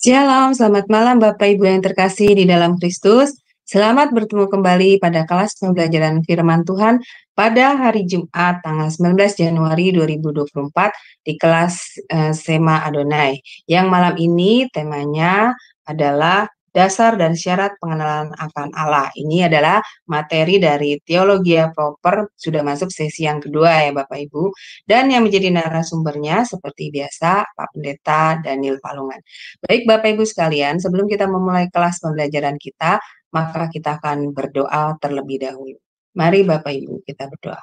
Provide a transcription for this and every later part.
Shalom, selamat malam Bapak Ibu yang terkasih di dalam Kristus. Selamat bertemu kembali pada kelas pembelajaran firman Tuhan pada hari Jumat tanggal 19 Januari 2024 di kelas Sema Adonai. Yang malam ini temanya adalah dasar dan syarat pengenalan akan Allah. Ini adalah materi dari Teologia Proper, sudah masuk sesi yang kedua ya Bapak Ibu. Dan yang menjadi narasumbernya seperti biasa Pak Pendeta Daniel Palungan. Baik Bapak Ibu sekalian, sebelum kita memulai kelas pembelajaran kita, maka kita akan berdoa terlebih dahulu. Mari Bapak Ibu kita berdoa.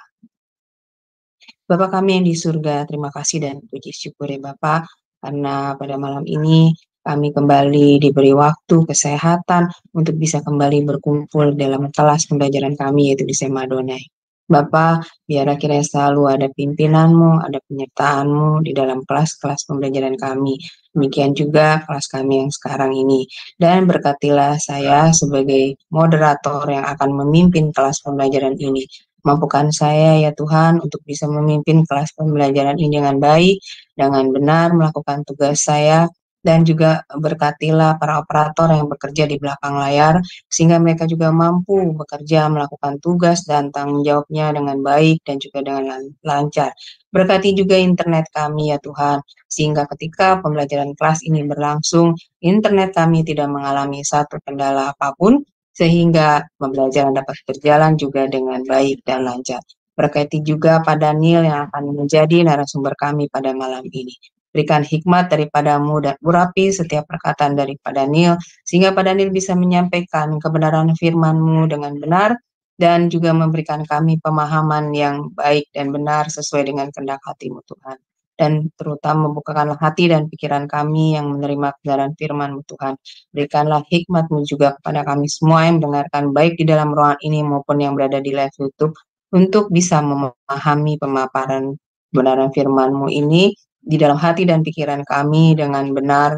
Bapa kami yang di surga, terima kasih dan puji syukur ya Bapak, karena pada malam ini kami kembali diberi waktu, kesehatan untuk bisa kembali berkumpul dalam kelas pembelajaran kami yaitu di Sema Adonai. Bapak, biar akhirnya selalu ada pimpinan-Mu, ada penyertaan-Mu di dalam kelas-kelas pembelajaran kami. Demikian juga kelas kami yang sekarang ini. Dan berkatilah saya sebagai moderator yang akan memimpin kelas pembelajaran ini. Mampukan saya ya Tuhan untuk bisa memimpin kelas pembelajaran ini dengan baik, dengan benar melakukan tugas saya, dan juga berkatilah para operator yang bekerja di belakang layar, sehingga mereka juga mampu bekerja melakukan tugas dan tanggung jawabnya dengan baik dan juga dengan lancar. Berkati juga internet kami ya Tuhan, sehingga ketika pembelajaran kelas ini berlangsung, internet kami tidak mengalami satu kendala apapun, sehingga pembelajaran dapat berjalan juga dengan baik dan lancar. Berkati juga Pak Daniel yang akan menjadi narasumber kami pada malam ini. Berikan hikmat daripadamu dan urapi setiap perkataan dari Pak Daniel, sehingga Pak Daniel bisa menyampaikan kebenaran firman-Mu dengan benar, dan juga memberikan kami pemahaman yang baik dan benar sesuai dengan kehendak hati-Mu Tuhan. Dan terutama membukakanlah hati dan pikiran kami yang menerima kebenaran firman-Mu Tuhan. Berikanlah hikmat-Mu juga kepada kami semua yang mendengarkan baik di dalam ruangan ini maupun yang berada di live YouTube untuk bisa memahami pemaparan kebenaran firman-Mu ini di dalam hati dan pikiran kami dengan benar,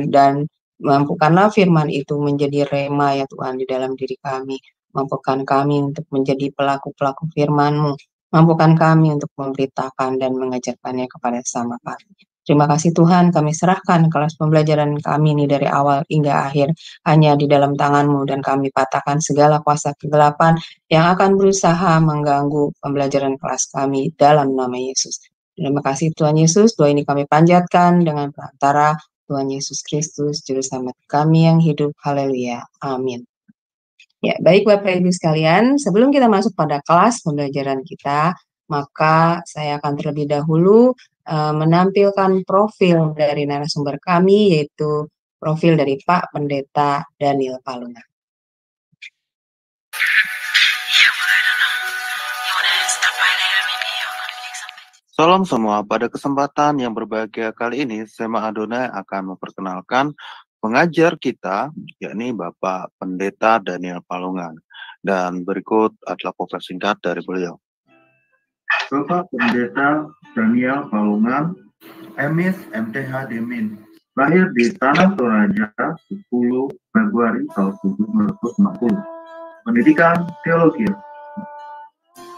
dan mampukanlah firman itu menjadi rema ya Tuhan di dalam diri kami. Mampukan kami untuk menjadi pelaku-pelaku firman-Mu. Mampukan kami untuk memberitakan dan mengajarkannya kepada sesama kami. Terima kasih Tuhan, kami serahkan kelas pembelajaran kami ini dari awal hingga akhir hanya di dalam tangan-Mu, dan kami patahkan segala kuasa kegelapan yang akan berusaha mengganggu pembelajaran kelas kami dalam nama Yesus. Terima kasih Tuhan Yesus, doa ini kami panjatkan dengan perantara Tuhan Yesus Kristus, Juru Selamat kami yang hidup. Haleluya. Amin. Ya, baik Bapak Ibu sekalian, sebelum kita masuk pada kelas pembelajaran kita, maka saya akan terlebih dahulu menampilkan profil dari narasumber kami, yaitu profil dari Pak Pendeta Daniel Palungan. Salam semua, pada kesempatan yang berbahagia kali ini, Sema Adonai akan memperkenalkan pengajar kita, yakni Bapak Pendeta Daniel Palungan. Dan berikut adalah profil singkat dari beliau. Bapak Pendeta Daniel Palungan, MIS MTH Demin, lahir di Tanah Toraja 10 Februari tahun 1960. Pendidikan Teologi,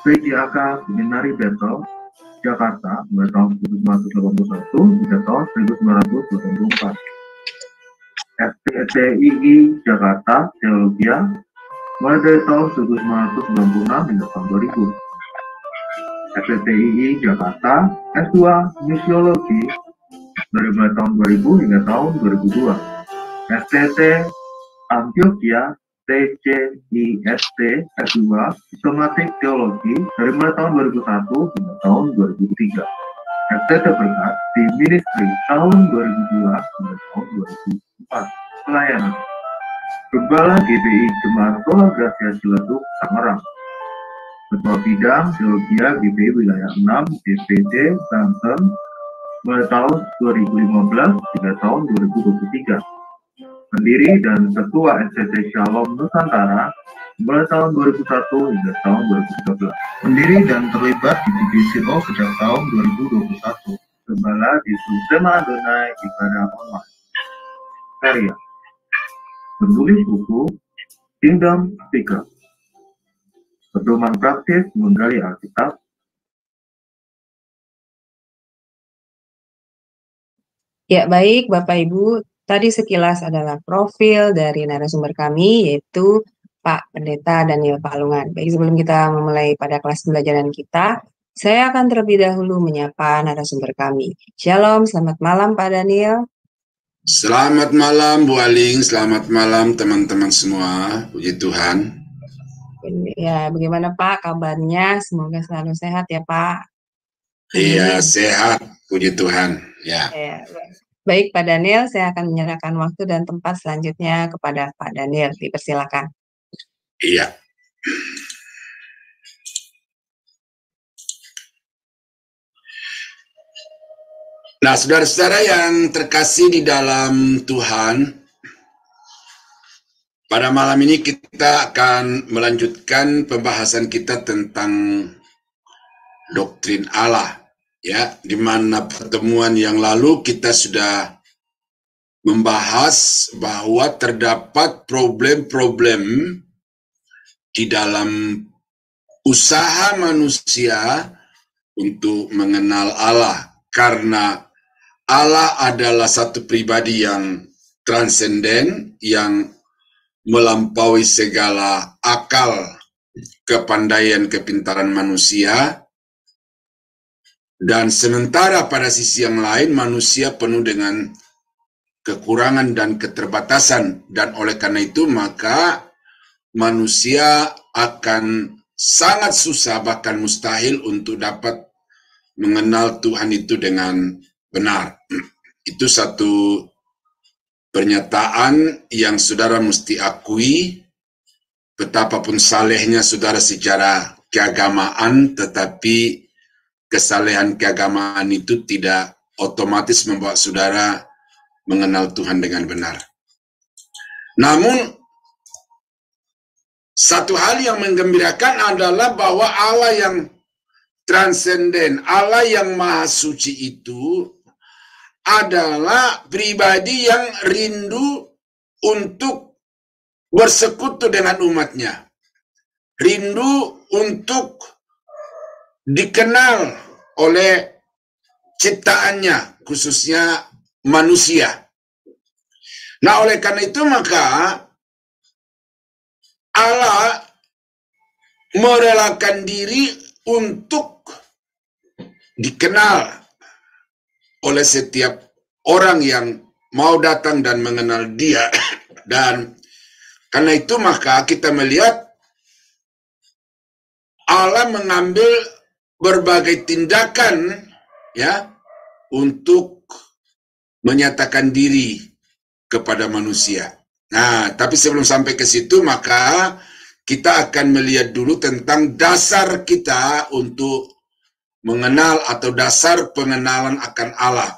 PJAK Seminari Betel, Jakarta, mulai tahun 1981 hingga tahun 1984. FTII Jakarta, Teologia, mulai dari tahun 1996 hingga tahun 2000. FTII Jakarta, S2 Misiologi, dari mulai tahun 2000 hingga tahun 2002. FTT Antioquia, TCIST, S2 Sistematik Teologi, dari mulai tahun 2001 hingga tahun 2003. FTT Berkat di Ministry tahun 2002 hingga tahun 2004. Pelayanan Gembala GBI Jemaat Sola Gracia Ciledug, Tangerang. Ketua Bidang Teologia GBI Wilayah 6 DPD Banten, mulai tahun 2015 hingga tahun 2023. Pendiri dan Ketua SCC Shalom Nusantara, mulai tahun 2001 hingga tahun 2013. Pendiri dan terlibat di Divisi O sejak tahun 2021. Gembala di Sema Adonai Ibadah Online. Karya penulis buku Kingdom Speaker. Pedoman praktis menggali Alkitab. Ya, baik Bapak Ibu, tadi sekilas adalah profil dari narasumber kami, yaitu Pak Pendeta Daniel Palungan. Baik, sebelum kita memulai pada kelas pembelajaran kita, saya akan terlebih dahulu menyapa narasumber kami. Shalom, selamat malam Pak Daniel. Selamat malam Bu Aling, selamat malam teman-teman semua, puji Tuhan. Ya, bagaimana Pak kabarnya? Semoga selalu sehat ya Pak. Iya, sehat, puji Tuhan. Ya. Baik Pak Daniel, saya akan menyerahkan waktu dan tempat selanjutnya kepada Pak Daniel. Dipersilakan. Iya. Nah, saudara-saudara yang terkasih di dalam Tuhan, pada malam ini kita akan melanjutkan pembahasan kita tentang doktrin Allah, ya, di mana pertemuan yang lalu kita sudah membahas bahwa terdapat problem-problem di dalam usaha manusia untuk mengenal Allah, karena Allah adalah satu pribadi yang transenden, yang melampaui segala akal, kepandaian, kepintaran manusia. Dan sementara pada sisi yang lain, manusia penuh dengan kekurangan dan keterbatasan. Dan oleh karena itu, maka manusia akan sangat susah, bahkan mustahil untuk dapat mengenal Tuhan itu dengan benar. Itu satu pernyataan yang saudara mesti akui, betapapun salehnya saudara secara keagamaan, tetapi kesalehan keagamaan itu tidak otomatis membawa saudara mengenal Tuhan dengan benar. Namun, satu hal yang menggembirakan adalah bahwa Allah yang transenden, Allah yang maha suci itu adalah pribadi yang rindu untuk bersekutu dengan umatnya. Rindu untuk dikenal oleh ciptaannya, khususnya manusia. Nah, oleh karena itu maka Allah merelakan diri untuk dikenal oleh setiap orang yang mau datang dan mengenal Dia. Dan karena itu maka kita melihat Allah mengambil berbagai tindakan, ya, untuk menyatakan diri kepada manusia. Nah, tapi sebelum sampai ke situ, maka kita akan melihat dulu tentang dasar kita untuk mengenal atau dasar pengenalan akan Allah.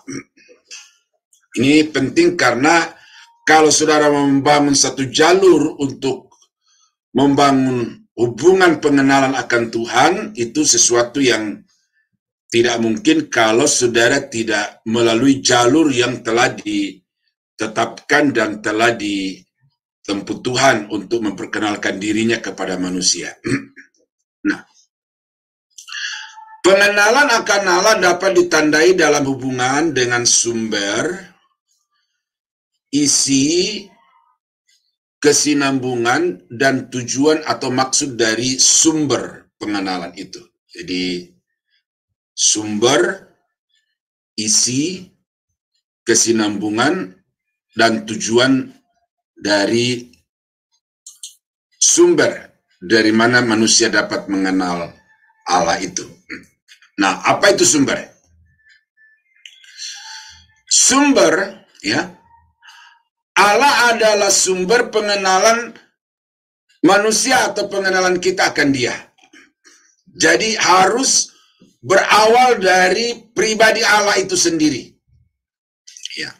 Ini penting karena kalau saudara membangun satu jalur untuk membangun hubungan pengenalan akan Tuhan, itu sesuatu yang tidak mungkin kalau saudara tidak melalui jalur yang telah ditetapkan dan telah ditempuh Tuhan untuk memperkenalkan dirinya kepada manusia. Nah, pengenalan akan Allah dapat ditandai dalam hubungan dengan sumber, isi, kesinambungan, dan tujuan atau maksud dari sumber pengenalan itu. Jadi, sumber, isi, kesinambungan, dan tujuan dari sumber dari mana manusia dapat mengenal Allah itu. Nah, apa itu sumber? Sumber, ya, Allah adalah sumber pengenalan manusia atau pengenalan kita akan Dia. Jadi harus berawal dari pribadi Allah itu sendiri. Ya.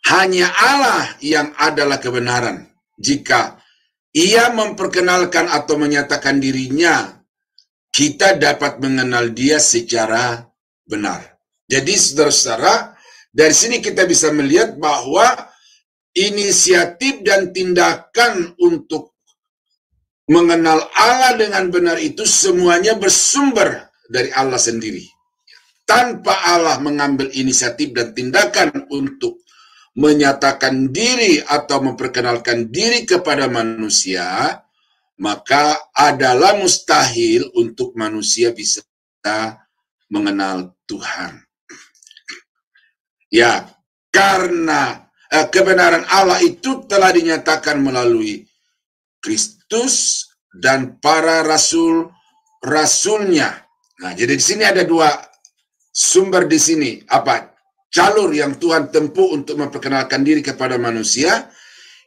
Hanya Allah yang adalah kebenaran. Jika Ia memperkenalkan atau menyatakan dirinya, kita dapat mengenal Dia secara benar. Jadi saudara-saudara, dari sini kita bisa melihat bahwa inisiatif dan tindakan untuk mengenal Allah dengan benar itu semuanya bersumber dari Allah sendiri. Tanpa Allah mengambil inisiatif dan tindakan untuk menyatakan diri atau memperkenalkan diri kepada manusia, maka adalah mustahil untuk manusia bisa mengenal Tuhan. Ya, karena kebenaran Allah itu telah dinyatakan melalui Kristus dan para rasul-rasulnya. Nah, jadi di sini ada dua sumber di sini. Apa? Jalur yang Tuhan tempuh untuk memperkenalkan diri kepada manusia.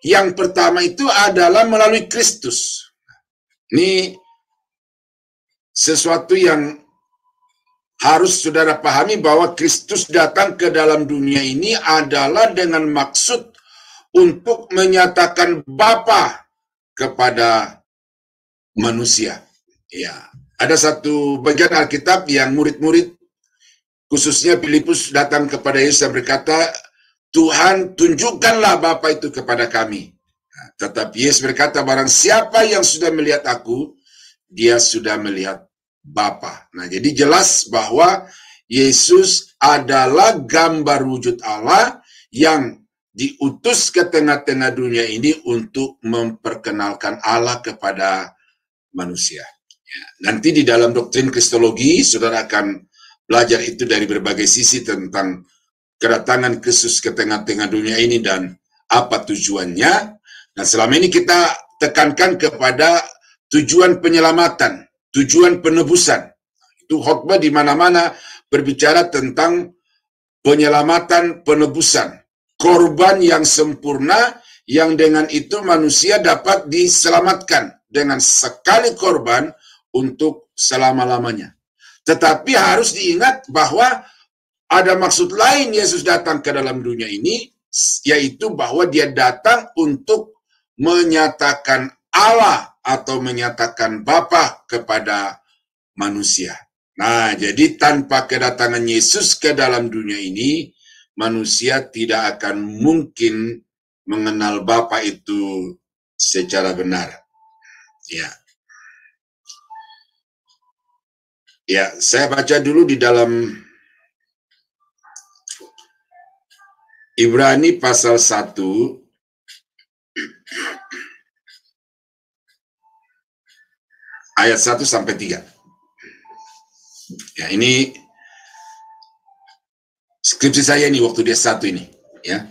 Yang pertama itu adalah melalui Kristus. Ini sesuatu yang harus saudara pahami, bahwa Kristus datang ke dalam dunia ini adalah dengan maksud untuk menyatakan Bapa kepada manusia. Ya, ada satu bagian Alkitab yang murid-murid, khususnya Filipus, datang kepada Yesus dan berkata, Tuhan, tunjukkanlah Bapa itu kepada kami. Nah, tetapi Yesus berkata, barang siapa yang sudah melihat aku, dia sudah melihat Bapa. Nah, jadi jelas bahwa Yesus adalah gambar wujud Allah yang diutus ke tengah-tengah dunia ini untuk memperkenalkan Allah kepada manusia. Ya, nanti di dalam doktrin Kristologi, saudara akan belajar itu dari berbagai sisi tentang kedatangan Kristus ke tengah-tengah dunia ini dan apa tujuannya. Nah, selama ini kita tekankan kepada tujuan penyelamatan, tujuan penebusan. Itu khotbah di mana-mana berbicara tentang penyelamatan, penebusan, korban yang sempurna, yang dengan itu manusia dapat diselamatkan dengan sekali korban untuk selama-lamanya. Tetapi harus diingat bahwa ada maksud lain Yesus datang ke dalam dunia ini, yaitu bahwa dia datang untuk menyatakan Allah atau menyatakan Bapa kepada manusia. Nah, jadi tanpa kedatangan Yesus ke dalam dunia ini, manusia tidak akan mungkin mengenal Bapa itu secara benar. Ya. Ya, saya baca dulu di dalam Ibrani pasal 1 ayat 1 sampai 3. Ya, ini skripsi saya ini waktu dia 1 ini, ya.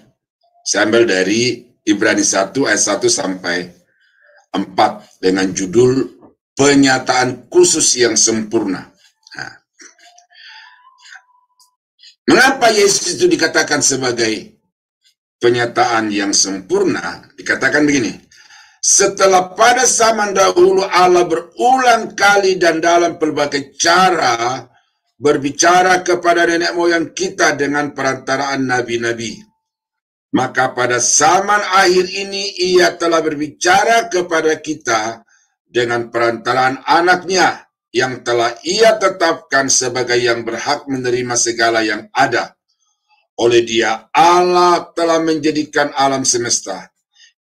Saya ambil dari Ibrani 1 ayat 1 sampai 4 dengan judul Penyataan Khusus yang Sempurna. Nah, mengapa Yesus itu dikatakan sebagai penyataan yang sempurna? Dikatakan begini, setelah pada zaman dahulu Allah berulang kali dan dalam pelbagai cara berbicara kepada nenek moyang kita dengan perantaraan nabi-nabi, maka pada zaman akhir ini ia telah berbicara kepada kita dengan perantaraan anaknya yang telah ia tetapkan sebagai yang berhak menerima segala yang ada. Oleh dia Allah telah menjadikan alam semesta.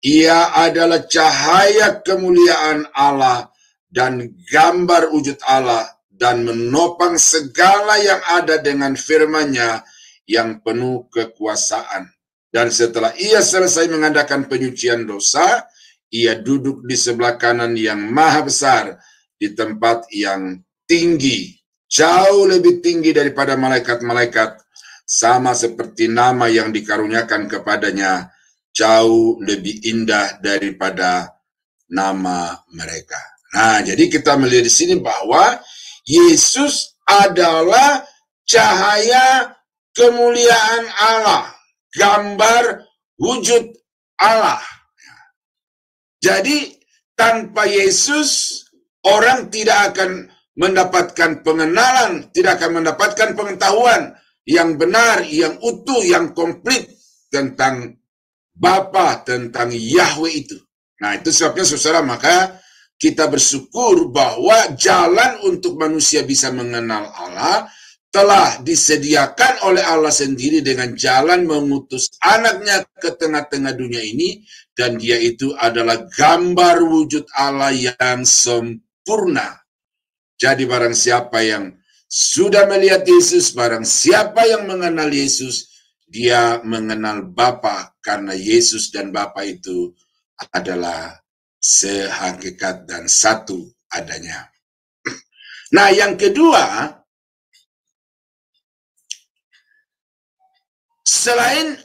Ia adalah cahaya kemuliaan Allah dan gambar wujud Allah, dan menopang segala yang ada dengan firman-Nya yang penuh kekuasaan. Dan setelah ia selesai mengadakan penyucian dosa, ia duduk di sebelah kanan yang maha besar, di tempat yang tinggi, jauh lebih tinggi daripada malaikat-malaikat, sama seperti nama yang dikaruniakan kepadanya jauh lebih indah daripada nama mereka. Nah, jadi kita melihat di sini bahwa Yesus adalah cahaya kemuliaan Allah, gambar wujud Allah. Jadi tanpa Yesus orang tidak akan mendapatkan pengenalan, tidak akan mendapatkan pengetahuan yang benar, yang utuh, yang komplit tentang Bapa, tentang Yahweh itu. Nah, itu sebabnya saudara, maka kita bersyukur bahwa jalan untuk manusia bisa mengenal Allah telah disediakan oleh Allah sendiri dengan jalan mengutus anaknya ke tengah-tengah dunia ini, dan dia itu adalah gambar wujud Allah yang sempurna. Jadi barang siapa yang sudah melihat Yesus, barang siapa yang mengenal Yesus, dia mengenal Bapa karena Yesus dan Bapa itu adalah sehakikat dan satu adanya. Nah, yang kedua, selain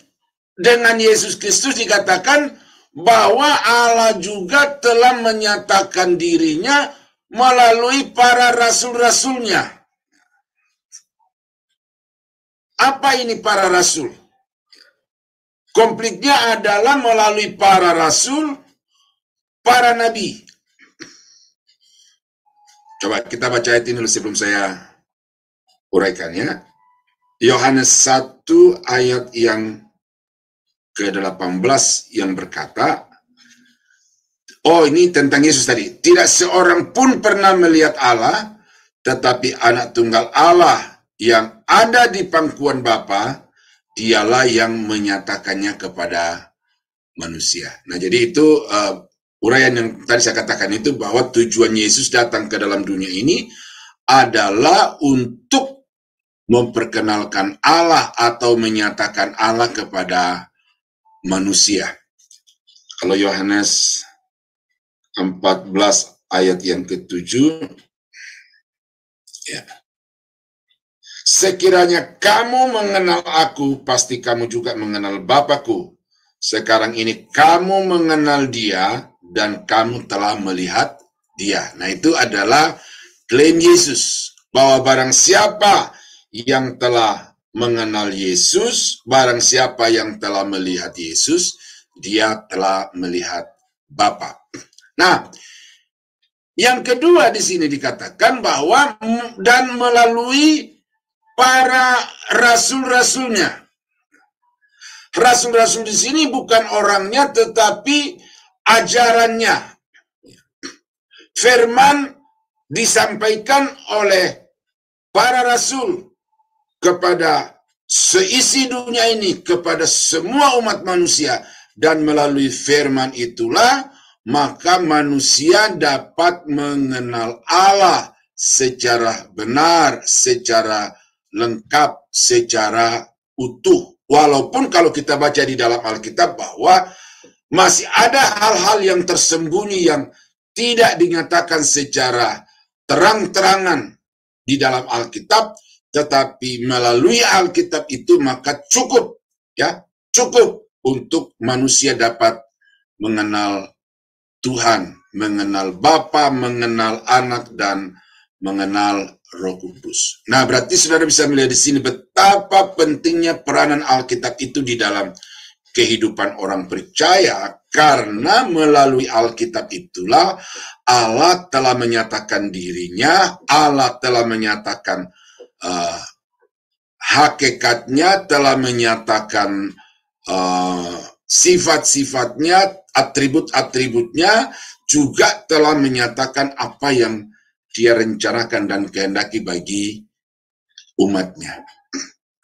dengan Yesus Kristus dikatakan bahwa Allah juga telah menyatakan dirinya melalui para rasul-rasulnya. Apa ini para rasul? Konfliknya adalah melalui para rasul, para nabi. Coba kita baca ayat ini dulu sebelum saya uraikan ya. Yohanes 1 ayat yang ke-18 yang berkata, oh ini tentang Yesus tadi. Tidak seorang pun pernah melihat Allah, tetapi anak tunggal Allah yang ada di pangkuan Bapa, dialah yang menyatakannya kepada manusia. Nah, jadi itu uraian yang tadi saya katakan itu, bahwa tujuan Yesus datang ke dalam dunia ini adalah untuk memperkenalkan Allah atau menyatakan Allah kepada manusia. Kalau Yohanes 14 ayat yang ke-7, ya. Sekiranya kamu mengenal aku, pasti kamu juga mengenal Bapa-Ku. Sekarang ini kamu mengenal Dia dan kamu telah melihat Dia. Nah, itu adalah klaim Yesus, bahwa barang siapa yang telah mengenal Yesus, barang siapa yang telah melihat Yesus, dia telah melihat Bapa. Nah, yang kedua di sini dikatakan bahwa dan melalui para rasul-rasulnya. Rasul-rasul di sini bukan orangnya, tetapi ajarannya. Firman disampaikan oleh para rasul kepada seisi dunia ini, kepada semua umat manusia, dan melalui firman itulah maka manusia dapat mengenal Allah secara benar, secara lengkap, secara utuh. Walaupun kalau kita baca di dalam Alkitab bahwa masih ada hal-hal yang tersembunyi yang tidak dinyatakan secara terang-terangan di dalam Alkitab, tetapi melalui Alkitab itu maka cukup, ya, cukup untuk manusia dapat mengenal Tuhan, mengenal Bapa, mengenal Anak, dan mengenal Roh Kudus. Nah, berarti saudara bisa melihat di sini betapa pentingnya peranan Alkitab itu di dalam kehidupan orang percaya, karena melalui Alkitab itulah Allah telah menyatakan dirinya, Allah telah menyatakan hakikatnya, telah menyatakan sifat-sifatnya, atribut-atributnya, juga telah menyatakan apa yang dia rencanakan dan kehendaki bagi umatnya.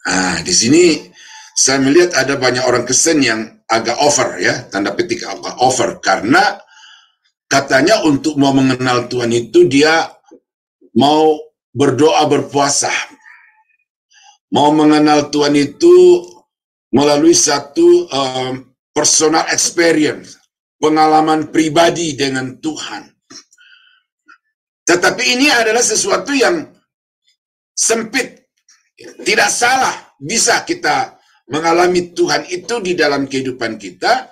Nah, di sini saya melihat ada banyak orang Kristen yang agak over, ya, tanda petik agak over, karena katanya untuk mau mengenal Tuhan itu dia mau berdoa, berpuasa. Mau mengenal Tuhan itu melalui satu personal experience, pengalaman pribadi dengan Tuhan. Tetapi ini adalah sesuatu yang sempit. Tidak salah, bisa kita mengalami Tuhan itu di dalam kehidupan kita,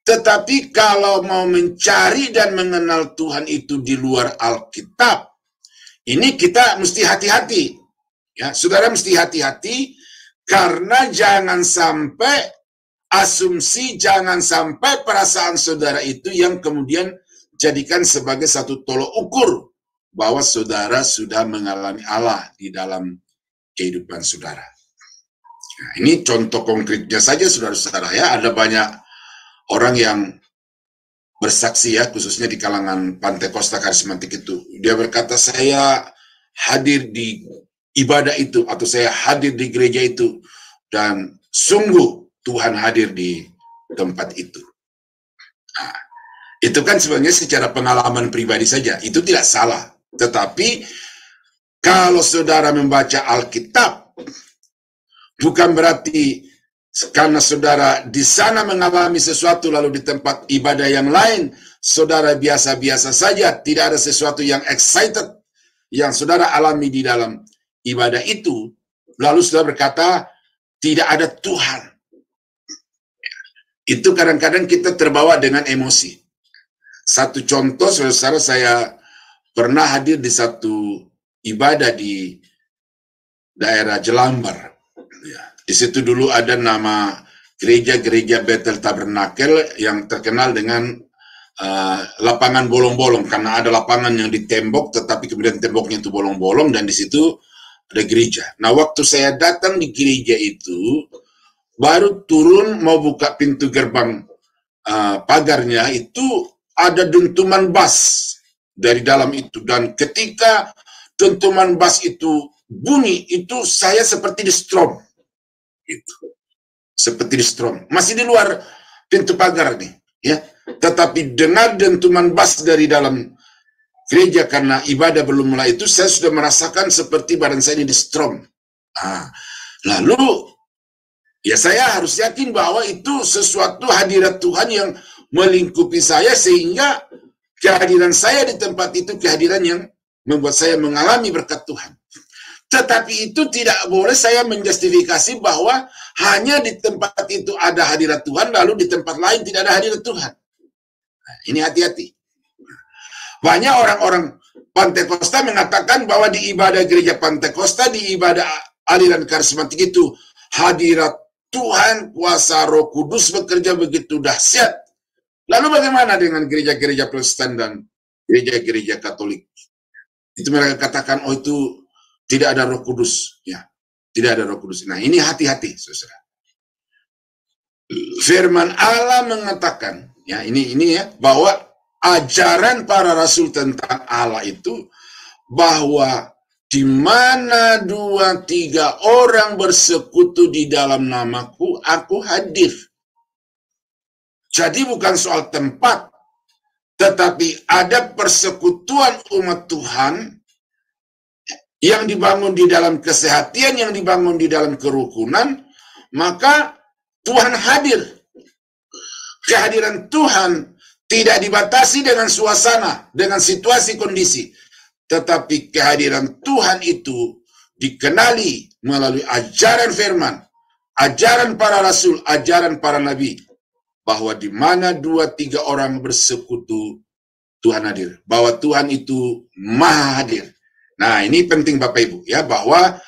tetapi kalau mau mencari dan mengenal Tuhan itu di luar Alkitab, ini kita mesti hati-hati. Ya, saudara mesti hati-hati, karena jangan sampai asumsi, jangan sampai perasaan saudara itu yang kemudian jadikan sebagai satu tolok ukur bahwa saudara sudah mengalami Allah di dalam kehidupan saudara. Nah, ini contoh konkretnya saja, saudara-saudara, ya. Ada banyak orang yang bersaksi, ya, khususnya di kalangan Pantekosta Karismatik itu. Dia berkata, saya hadir di ibadah itu, atau saya hadir di gereja itu, dan sungguh Tuhan hadir di tempat itu. Nah, itu kan sebenarnya secara pengalaman pribadi saja, itu tidak salah. Tetapi kalau saudara membaca Alkitab, bukan berarti Karena saudara di sana mengalami sesuatu, lalu di tempat ibadah yang lain saudara biasa-biasa saja, tidak ada sesuatu yang excited yang saudara alami di dalam ibadah itu, lalu saudara berkata tidak ada Tuhan. Itu kadang-kadang kita terbawa dengan emosi. Satu contoh, saudara, saya pernah hadir di satu ibadah di daerah Jelambar. Di situ dulu ada nama gereja Bethel Tabernakel yang terkenal dengan lapangan bolong-bolong, karena ada lapangan yang ditembok tetapi kemudian temboknya itu bolong-bolong dan di situ ada gereja. Nah, waktu saya datang di gereja itu, baru turun mau buka pintu gerbang pagarnya, itu ada dentuman bass dari dalam itu, dan ketika dentuman bass itu bunyi, itu saya seperti di strom. Itu seperti di strom, masih di luar pintu pagar nih, ya. Tetapi dengar dentuman bass dari dalam gereja karena ibadah belum mulai itu, saya sudah merasakan seperti badan saya ini di strom. Lalu ya saya harus yakin bahwa itu sesuatu hadirat Tuhan yang melingkupi saya, sehingga kehadiran saya di tempat itu kehadiran yang membuat saya mengalami berkat Tuhan. Tetapi itu tidak boleh saya menjustifikasi bahwa hanya di tempat itu ada hadirat Tuhan, lalu di tempat lain tidak ada hadirat Tuhan. Nah, ini hati-hati. Banyak orang-orang Pantekosta mengatakan bahwa di ibadah gereja Pantekosta, di ibadah aliran karismatik itu, hadirat Tuhan, kuasa Roh Kudus bekerja begitu dahsyat. Lalu bagaimana dengan gereja-gereja Protestan dan gereja-gereja Katolik? Itu mereka katakan, oh itu tidak ada Roh Kudus, ya, tidak ada Roh Kudus. Nah, ini hati-hati, saudara. Firman Allah mengatakan, ya, ini ya, bahwa ajaran para rasul tentang Allah itu, bahwa di mana 2-3 orang bersekutu di dalam namaku, aku hadir. Jadi bukan soal tempat, tetapi ada persekutuan umat Tuhan yang dibangun di dalam kesehatian, yang dibangun di dalam kerukunan, maka Tuhan hadir. Kehadiran Tuhan tidak dibatasi dengan suasana, dengan situasi kondisi, tetapi kehadiran Tuhan itu dikenali melalui ajaran firman, ajaran para rasul, ajaran para nabi, bahwa di mana 2-3 orang bersekutu, Tuhan hadir. Bahwa Tuhan itu maha hadir. Nah, ini penting Bapak Ibu, ya, bahwa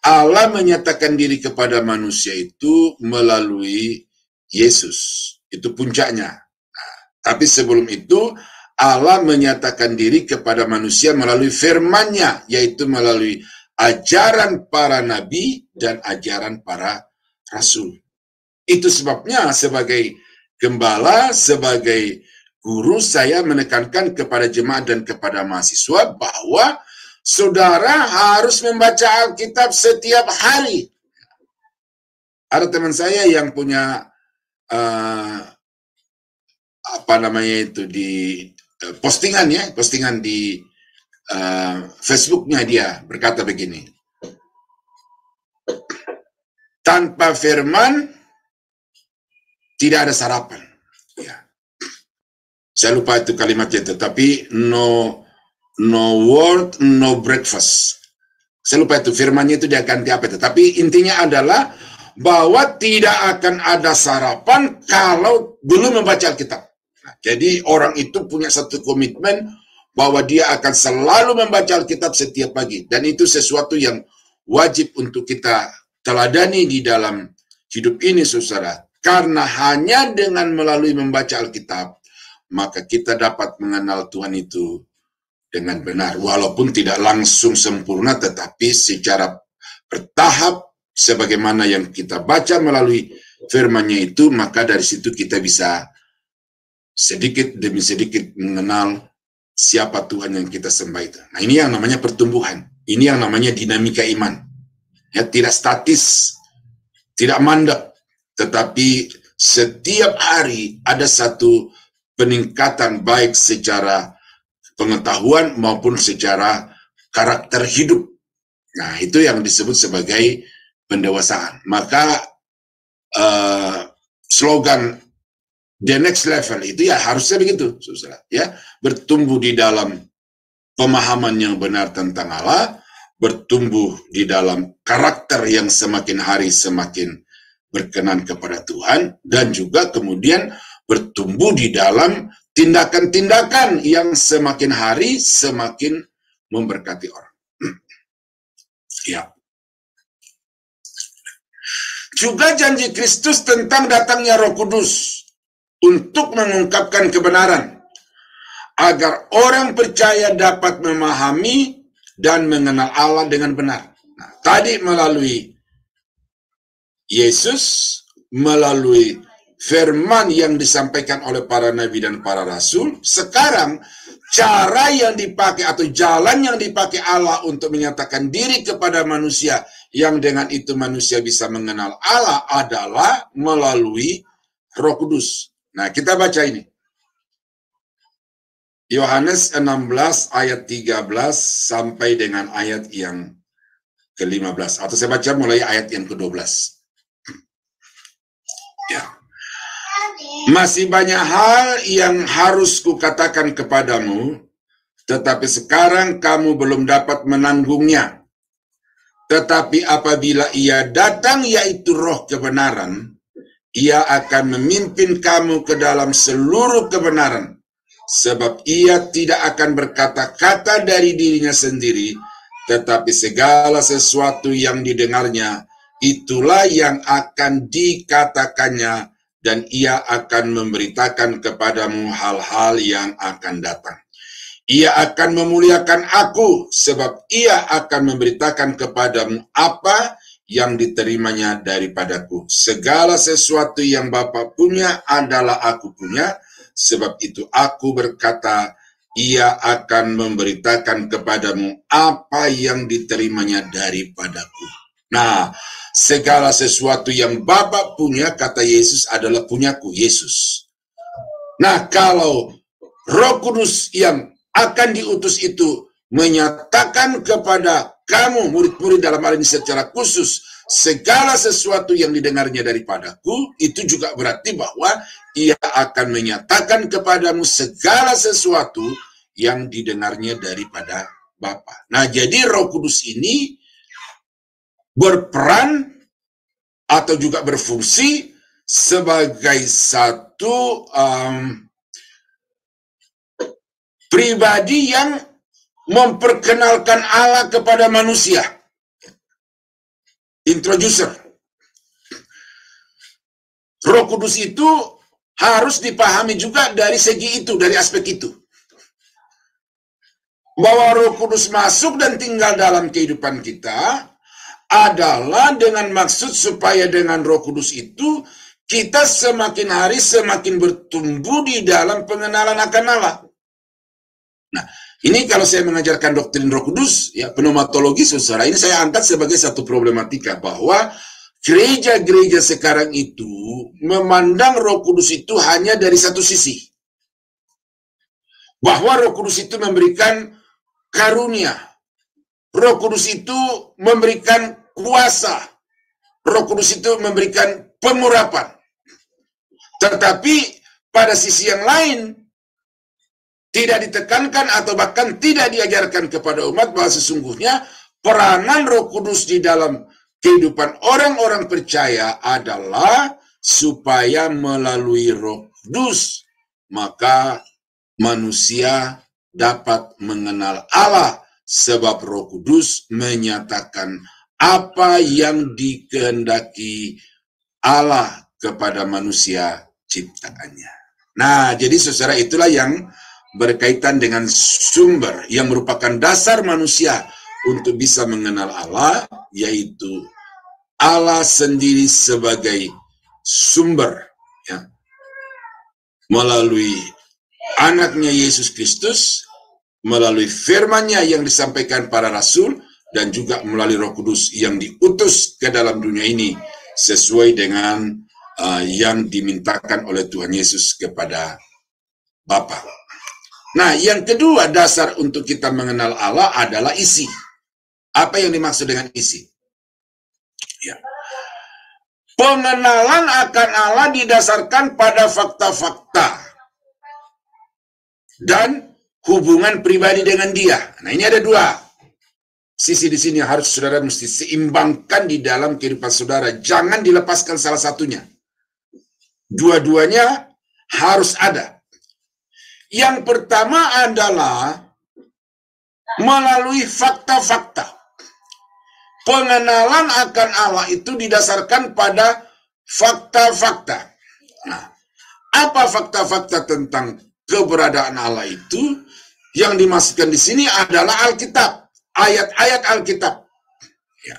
Allah menyatakan diri kepada manusia itu melalui Yesus. Itu puncaknya. Nah, tapi sebelum itu, Allah menyatakan diri kepada manusia melalui firman-Nya, yaitu melalui ajaran para nabi dan ajaran para rasul. Itu sebabnya sebagai gembala, sebagai guru, saya menekankan kepada jemaat dan kepada mahasiswa bahwa saudara harus membaca Alkitab setiap hari. Ada teman saya yang punya di postingan, ya, postingan di Facebooknya, dia berkata begini, tanpa firman tidak ada sarapan. Ya. Saya lupa itu kalimatnya, tetapi no word, no breakfast. Saya lupa itu firmannya itu dia ganti apa itu. Tapi intinya adalah bahwa tidak akan ada sarapan kalau belum membaca Alkitab. Nah, jadi orang itu punya satu komitmen bahwa dia akan selalu membaca Alkitab setiap pagi. Dan itu sesuatu yang wajib untuk kita teladani di dalam hidup ini, saudara. Karena hanya dengan melalui membaca Alkitab, maka kita dapat mengenal Tuhan itu dengan benar, walaupun tidak langsung sempurna, tetapi secara bertahap, sebagaimana yang kita baca melalui firman-Nya itu, maka dari situ kita bisa sedikit demi sedikit mengenal siapa Tuhan yang kita sembah itu. Nah, ini yang namanya pertumbuhan, ini yang namanya dinamika iman. Ya, tidak statis, tidak mandek, tetapi setiap hari ada satu peningkatan, baik secara pengetahuan maupun secara karakter hidup. Nah, itu yang disebut sebagai pendewasaan. Maka slogan the next level itu ya harusnya begitu, saudara. Ya, bertumbuh di dalam pemahaman yang benar tentang Allah, bertumbuh di dalam karakter yang semakin hari semakin berkenan kepada Tuhan, dan juga kemudian bertumbuh di dalam tindakan-tindakan yang semakin hari semakin memberkati orang. Ya. Juga janji Kristus tentang datangnya Roh Kudus untuk mengungkapkan kebenaran, agar orang percaya dapat memahami dan mengenal Allah dengan benar. Nah, tadi melalui Yesus, melalui firman yang disampaikan oleh para nabi dan para rasul, sekarang cara yang dipakai atau jalan yang dipakai Allah untuk menyatakan diri kepada manusia, yang dengan itu manusia bisa mengenal Allah adalah melalui Roh Kudus. Nah, kita baca ini. Yohanes 16 ayat 13 sampai dengan ayat yang ke-15. Atau saya baca mulai ayat yang ke-12. Ya. Masih banyak hal yang harus kukatakan kepadamu, tetapi sekarang kamu belum dapat menanggungnya. Tetapi apabila ia datang, yaitu Roh kebenaran, ia akan memimpin kamu ke dalam seluruh kebenaran. Sebab ia tidak akan berkata-kata dari dirinya sendiri, tetapi segala sesuatu yang didengarnya, itulah yang akan dikatakannya, dan ia akan memberitakan kepadamu hal-hal yang akan datang. Ia akan memuliakan aku, sebab ia akan memberitakan kepadamu apa yang diterimanya daripadaku. Segala sesuatu yang Bapa punya adalah aku punya, sebab itu aku berkata, ia akan memberitakan kepadamu apa yang diterimanya daripadaku. Nah, segala sesuatu yang Bapa punya, kata Yesus, adalah punyaku, Yesus. Nah, kalau Roh Kudus yang akan diutus itu menyatakan kepada kamu, murid-murid dalam hal ini secara khusus, segala sesuatu yang didengarnya daripadaku, itu juga berarti bahwa ia akan menyatakan kepadamu segala sesuatu yang didengarnya daripada Bapa. Nah, jadi Roh Kudus ini berperan atau juga berfungsi sebagai satu pribadi yang memperkenalkan Allah kepada manusia. Introducer. Roh Kudus itu harus dipahami juga dari segi itu, dari aspek itu. Bahwa Roh Kudus masuk dan tinggal dalam kehidupan kita adalah dengan maksud supaya dengan Roh Kudus itu kita semakin hari semakin bertumbuh di dalam pengenalan akan Allah. Nah, ini kalau saya mengajarkan doktrin Roh Kudus, ya pneumatologi, saudara, ini saya angkat sebagai satu problematika bahwa gereja-gereja sekarang itu memandang Roh Kudus itu hanya dari satu sisi. Bahwa Roh Kudus itu memberikan karunia. Roh Kudus itu memberikan kuasa. Roh Kudus itu memberikan pengurapan. Tetapi pada sisi yang lain, tidak ditekankan atau bahkan tidak diajarkan kepada umat bahwa sesungguhnya peranan Roh Kudus di dalam kehidupan orang-orang percaya adalah supaya melalui Roh Kudus maka manusia dapat mengenal Allah, sebab Roh Kudus menyatakan apa yang dikehendaki Allah kepada manusia ciptaannya. Nah, jadi saudara, itulah yang berkaitan dengan sumber yang merupakan dasar manusia untuk bisa mengenal Allah, yaitu Allah sendiri sebagai sumber, ya, melalui anaknya Yesus Kristus, melalui firman-Nya yang disampaikan para rasul, dan juga melalui Roh Kudus yang diutus ke dalam dunia ini sesuai dengan yang dimintakan oleh Tuhan Yesus kepada Bapa. Nah, yang kedua dasar untuk kita mengenal Allah adalah isi. Apa yang dimaksud dengan isi? Ya. Pengenalan akan Allah didasarkan pada fakta-fakta dan hubungan pribadi dengan Dia. Nah, ini ada dua sisi di sini harus saudara mesti seimbangkan di dalam kehidupan saudara. Jangan dilepaskan salah satunya. Dua-duanya harus ada. Yang pertama adalah melalui fakta-fakta. Pengenalan akan Allah itu didasarkan pada fakta-fakta. Nah, apa fakta-fakta tentang keberadaan Allah itu? Yang dimaksudkan di sini adalah Alkitab, ayat-ayat Alkitab. Ya.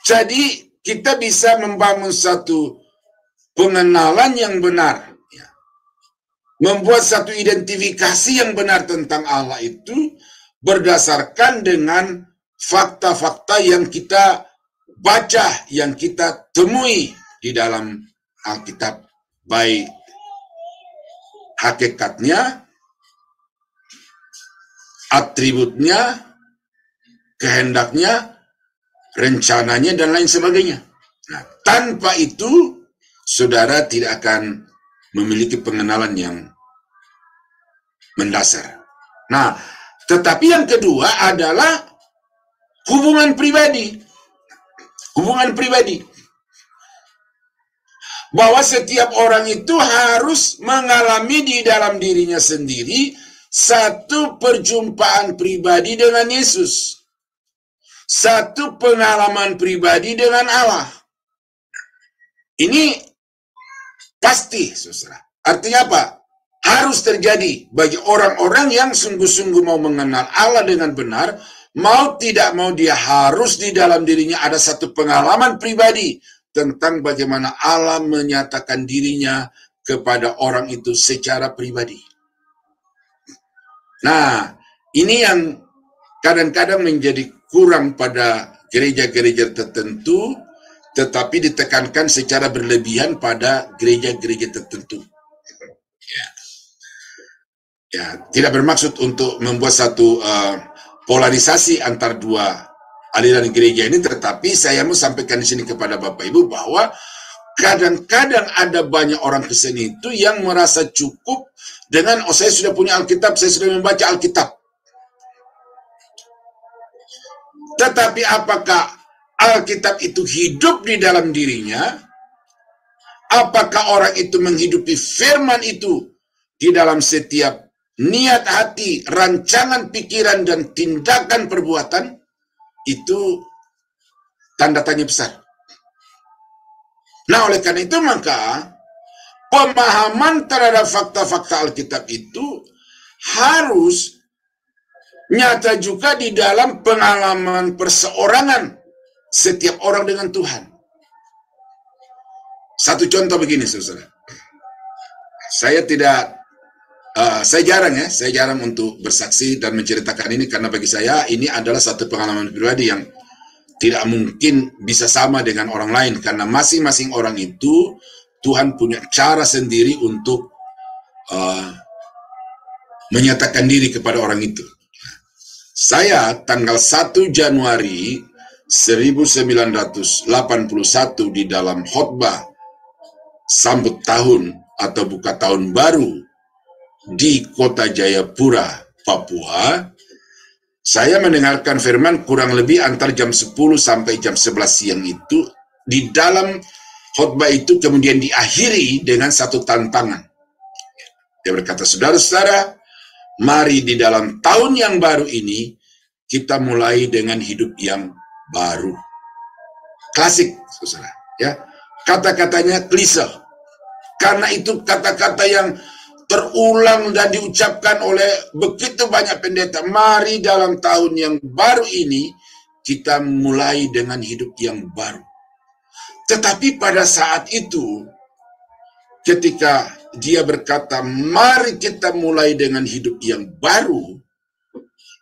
Jadi kita bisa membangun satu pengenalan yang benar, ya. Membuat satu identifikasi yang benar tentang Allah itu berdasarkan dengan fakta-fakta yang kita baca, yang kita temui di dalam Alkitab, baik hakikatnya, atributnya, kehendaknya, rencananya, dan lain sebagainya. Nah, tanpa itu, saudara tidak akan memiliki pengenalan yang mendasar. Nah, tetapi yang kedua adalah hubungan pribadi. Hubungan pribadi. Bahwa setiap orang itu harus mengalami di dalam dirinya sendiri satu perjumpaan pribadi dengan Yesus. Satu pengalaman pribadi dengan Allah. Ini pasti, saudara. Artinya apa? Harus terjadi bagi orang-orang yang sungguh-sungguh mau mengenal Allah dengan benar. Mau tidak mau dia harus di dalam dirinya ada satu pengalaman pribadi tentang bagaimana Allah menyatakan dirinya kepada orang itu secara pribadi. Nah, ini yang kadang-kadang menjadi kurang pada gereja-gereja tertentu, tetapi ditekankan secara berlebihan pada gereja-gereja tertentu. Ya, tidak bermaksud untuk membuat satu polarisasi antar dua aliran gereja ini, tetapi saya mau sampaikan di sini kepada Bapak Ibu bahwa kadang-kadang ada banyak orang Kristen itu yang merasa cukup dengan, oh saya sudah punya Alkitab, saya sudah membaca Alkitab. Tetapi apakah Alkitab itu hidup di dalam dirinya? Apakah orang itu menghidupi firman itu di dalam setiap niat hati, rancangan pikiran, dan tindakan perbuatan? Itu tanda tanya besar. Nah, oleh karena itu maka pemahaman terhadap fakta-fakta Alkitab itu harus nyata juga di dalam pengalaman perseorangan setiap orang dengan Tuhan. Satu contoh begini, saudara. Saya jarang untuk bersaksi dan menceritakan ini karena bagi saya ini adalah satu pengalaman pribadi yang tidak mungkin bisa sama dengan orang lain karena masing-masing orang itu Tuhan punya cara sendiri untuk menyatakan diri kepada orang itu. Saya tanggal 1 Januari 1981 di dalam khotbah sambut tahun atau buka tahun baru di Kota Jayapura, Papua, saya mendengarkan firman kurang lebih antar jam 10 sampai jam 11 siang itu. Di dalam khotbah itu kemudian diakhiri dengan satu tantangan. Dia berkata, saudara-saudara, mari di dalam tahun yang baru ini, kita mulai dengan hidup yang baru. Klasik, saudara. Ya, kata-katanya klise. Karena itu kata-kata yang terulang dan diucapkan oleh begitu banyak pendeta. Mari dalam tahun yang baru ini, kita mulai dengan hidup yang baru. Tetapi pada saat itu, ketika dia berkata, mari kita mulai dengan hidup yang baru,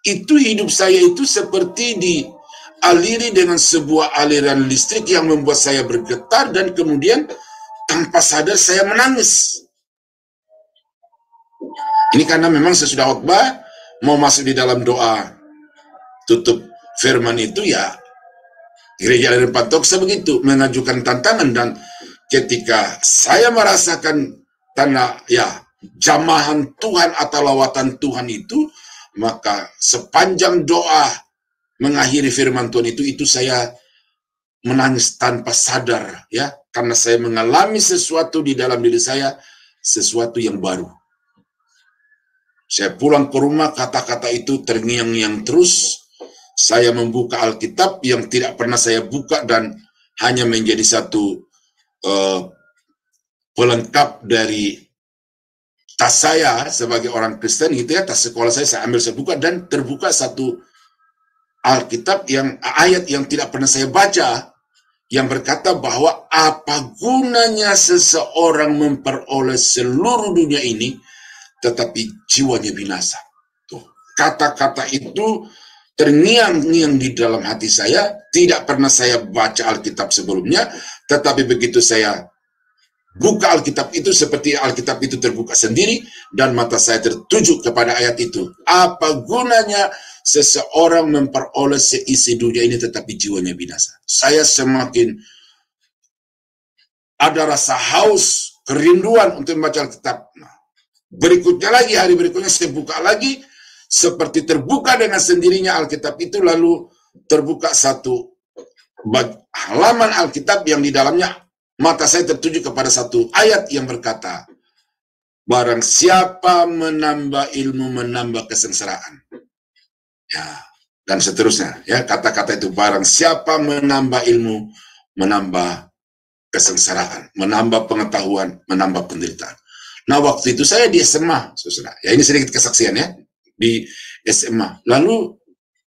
itu hidup saya itu seperti dialiri dengan sebuah aliran listrik yang membuat saya bergetar dan kemudian tanpa sadar saya menangis. Ini karena memang sesudah khotbah, mau masuk di dalam doa tutup firman itu ya, Gereja aliran Pantoksa begitu, mengajukan tantangan, dan ketika saya merasakan jamahan Tuhan atau lawatan Tuhan itu, maka sepanjang doa mengakhiri firman Tuhan itu saya menangis tanpa sadar, ya, karena saya mengalami sesuatu di dalam diri saya, sesuatu yang baru. Saya pulang ke rumah, kata-kata itu terngiang-ngiang terus. Saya membuka Alkitab yang tidak pernah saya buka dan hanya menjadi satu pelengkap dari tas saya sebagai orang Kristen gitu ya, tas sekolah saya ambil, saya buka, dan terbuka satu Alkitab yang ayat yang tidak pernah saya baca, yang berkata bahwa apa gunanya seseorang memperoleh seluruh dunia ini tetapi jiwanya binasa. Tuh, kata-kata itu terngiang-ngiang di dalam hati saya. Tidak pernah saya baca Alkitab sebelumnya, tetapi begitu saya buka Alkitab itu, seperti Alkitab itu terbuka sendiri dan mata saya tertuju kepada ayat itu. Apa gunanya seseorang memperoleh seisi dunia ini tetapi jiwanya binasa? Saya semakin ada rasa haus, kerinduan untuk membaca Alkitab. Berikutnya lagi, hari berikutnya saya buka lagi, seperti terbuka dengan sendirinya Alkitab itu, lalu terbuka satu halaman Alkitab yang di dalamnya mata saya tertuju kepada satu ayat yang berkata, barang siapa menambah ilmu menambah kesengsaraan. Ya, dan seterusnya, ya, kata-kata itu, barang siapa menambah ilmu menambah kesengsaraan, menambah pengetahuan, menambah penderitaan. Nah, waktu itu saya di SMA, saudara. Ya, ini sedikit kesaksian ya, di SMA. Lalu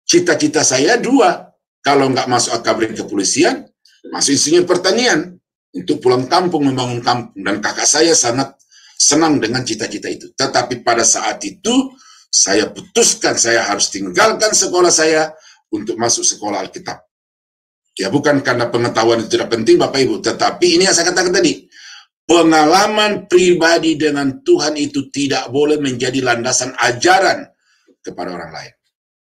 cita-cita saya dua, kalau nggak masuk akabri kepolisian, masuk insinyur pertanian untuk pulang kampung, membangun kampung. Dan kakak saya sangat senang dengan cita-cita itu. Tetapi pada saat itu saya putuskan saya harus tinggalkan sekolah saya untuk masuk sekolah Alkitab. Ya, bukan karena pengetahuan itu tidak penting Bapak Ibu, tetapi ini yang saya katakan tadi, pengalaman pribadi dengan Tuhan itu tidak boleh menjadi landasan ajaran kepada orang lain.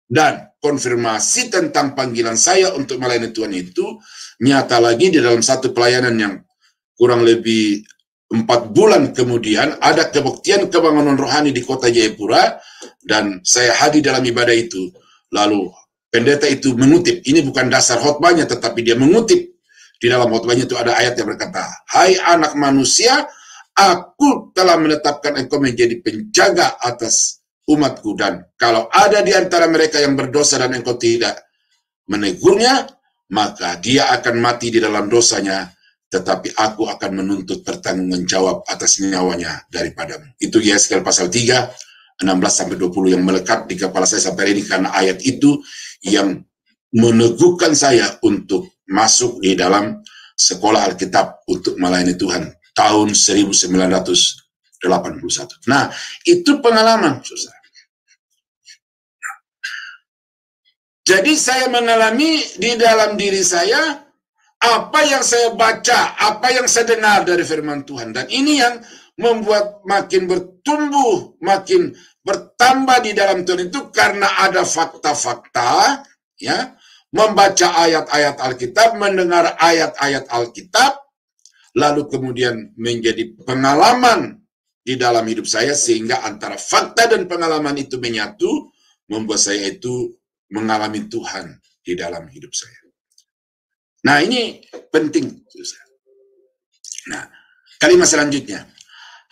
Dan konfirmasi tentang panggilan saya untuk melayani Tuhan itu nyata lagi di dalam satu pelayanan yang kurang lebih 4 bulan kemudian, ada kebuktian kebangunan rohani di kota Jayapura, dan saya hadir dalam ibadah itu. Lalu pendeta itu mengutip, ini bukan dasar khotbahnya, tetapi dia mengutip. Di dalam khotbahnya itu ada ayat yang berkata, hai anak manusia, aku telah menetapkan engkau menjadi penjaga atas umatku, dan kalau ada di antara mereka yang berdosa dan engkau tidak menegurnya, maka dia akan mati di dalam dosanya, tetapi aku akan menuntut pertanggungan atas nyawanya daripadamu. Itu Yesaya pasal 3, 16-20 yang melekat di kepala saya sampai ini, karena ayat itu yang meneguhkan saya untuk masuk di dalam sekolah Alkitab untuk melayani Tuhan tahun 1981. Nah, itu pengalaman, saudara. Jadi saya mengalami di dalam diri saya apa yang saya baca, apa yang saya dengar dari firman Tuhan. Dan ini yang membuat makin bertumbuh, makin bertambah di dalam Tuhan itu, karena ada fakta-fakta, ya, membaca ayat-ayat Alkitab, mendengar ayat-ayat Alkitab, lalu kemudian menjadi pengalaman di dalam hidup saya, sehingga antara fakta dan pengalaman itu menyatu, membuat saya itu mengalami Tuhan di dalam hidup saya. Nah, ini penting. Nah, kalimat selanjutnya,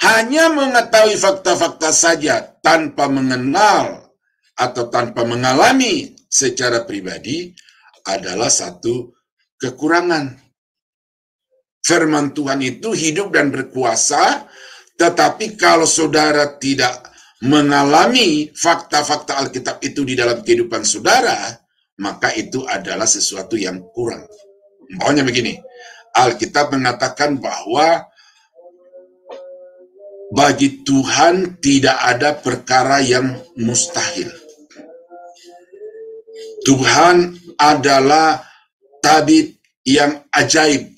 hanya mengetahui fakta-fakta saja tanpa mengenal atau tanpa mengalami secara pribadi adalah satu kekurangan. Firman Tuhan itu hidup dan berkuasa, tetapi kalau saudara tidak mengalami fakta-fakta Alkitab itu di dalam kehidupan saudara, maka itu adalah sesuatu yang kurang. Pokoknya begini, Alkitab mengatakan bahwa bagi Tuhan tidak ada perkara yang mustahil. Tuhan adalah tabib yang ajaib.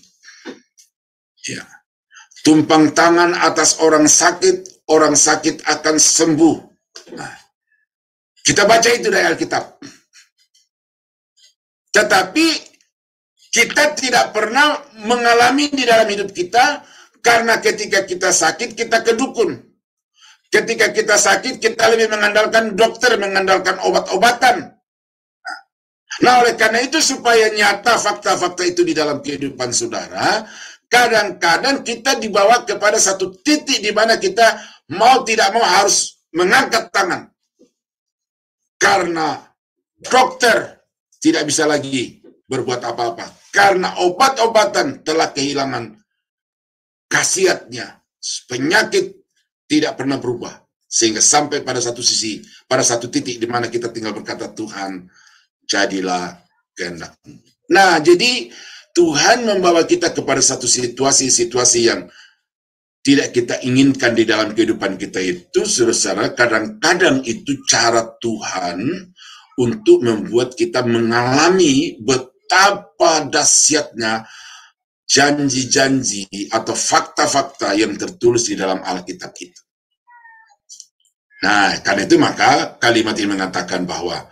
Ya. Tumpang tangan atas orang sakit akan sembuh. Nah, kita baca itu dari Alkitab. Tetapi Kita tidak pernah mengalami di dalam hidup kita, karena ketika kita sakit, kita ke dukun. Ketika kita sakit, kita lebih mengandalkan dokter, mengandalkan obat-obatan. Nah, oleh karena itu, supaya nyata fakta-fakta itu di dalam kehidupan saudara, kadang-kadang kita dibawa kepada satu titik di mana kita mau tidak mau harus mengangkat tangan. Karena dokter tidak bisa lagi berbuat apa-apa. Karena obat-obatan telah kehilangan khasiatnya. Penyakit tidak pernah berubah. Sehingga sampai pada satu sisi, pada satu titik di mana kita tinggal berkata, Tuhan, jadilah kehendak-Mu. Nah, jadi Tuhan membawa kita kepada satu situasi-situasi yang tidak kita inginkan di dalam kehidupan kita itu, saudara, kadang-kadang itu cara Tuhan untuk membuat kita mengalami betapa dahsyatnya janji-janji atau fakta-fakta yang tertulis di dalam Alkitab itu. Nah, karena itu maka kalimat ini mengatakan bahwa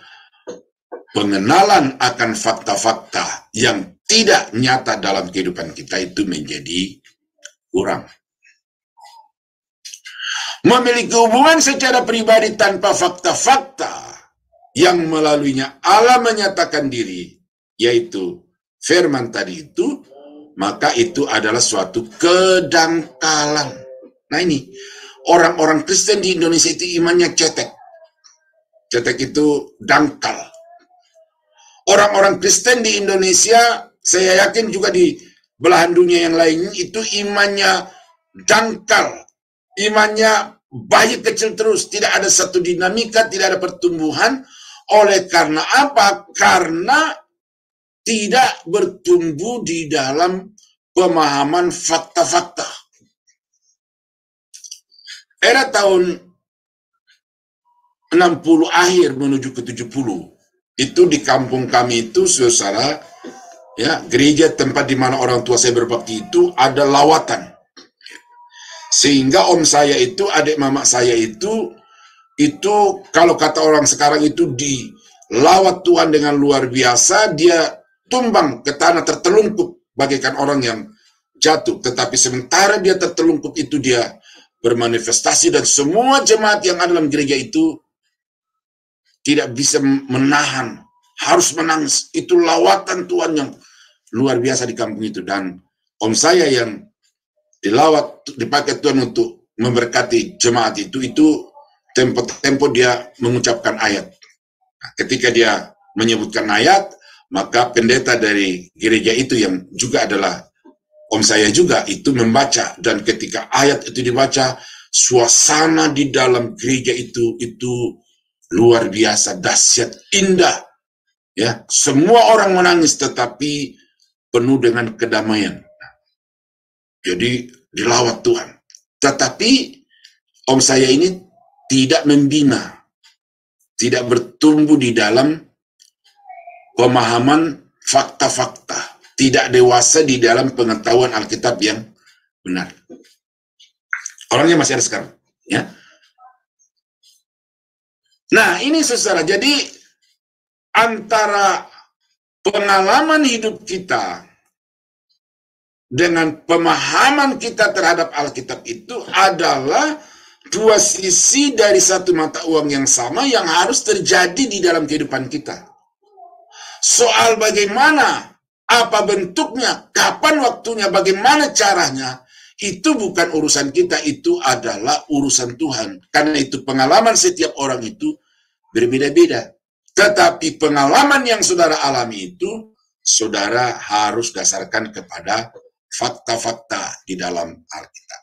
pengenalan akan fakta-fakta yang tidak nyata dalam kehidupan kita itu menjadi kurang. Memiliki hubungan secara pribadi tanpa fakta-fakta yang melaluinya Allah menyatakan diri, yaitu firman tadi itu, maka itu adalah suatu kedangkalan. Nah ini, orang-orang Kristen di Indonesia itu imannya cetek. Cetek itu dangkal. Orang-orang Kristen di Indonesia, saya yakin juga di belahan dunia yang lain, itu imannya dangkal. Imannya bayi kecil terus. Tidak ada satu dinamika, tidak ada pertumbuhan. Oleh karena apa? Karena tidak bertumbuh di dalam pemahaman fakta-fakta. Era tahun 60 akhir menuju ke 70, itu di kampung kami itu, saudara, ya, gereja tempat di mana orang tua saya berbakti itu ada lawatan. Sehingga om saya itu, adik mama saya itu kalau kata orang sekarang itu dilawat Tuhan dengan luar biasa, dia tumbang ke tanah tertelungkup bagaikan orang yang jatuh. Tetapi sementara dia tertelungkup itu dia bermanifestasi, dan semua jemaat yang ada dalam gereja itu tidak bisa menahan, harus menangis. Itu lawatan Tuhan yang luar biasa di kampung itu. Dan om saya yang dilawat, dipakai Tuhan untuk memberkati jemaat itu tempo-tempo dia mengucapkan ayat. Nah, ketika dia menyebutkan ayat, maka pendeta dari gereja itu yang juga adalah om saya juga itu membaca. Dan ketika ayat itu dibaca, suasana di dalam gereja itu luar biasa, dahsyat, indah. Ya, semua orang menangis tetapi penuh dengan kedamaian. Jadi dilawat Tuhan. Tetapi om saya ini tidak membina, tidak bertumbuh di dalam pemahaman fakta-fakta, tidak dewasa di dalam pengetahuan Alkitab yang benar. Orangnya masih ada sekarang, ya. Nah, ini saudara, jadi antara pengalaman hidup kita dengan pemahaman kita terhadap Alkitab itu adalah dua sisi dari satu mata uang yang sama yang harus terjadi di dalam kehidupan kita. Soal bagaimana, apa bentuknya, kapan waktunya, bagaimana caranya, itu bukan urusan kita, itu adalah urusan Tuhan. Karena itu pengalaman setiap orang itu berbeda-beda. Tetapi pengalaman yang saudara alami itu, saudara harus dasarkan kepada fakta-fakta di dalam Alkitab.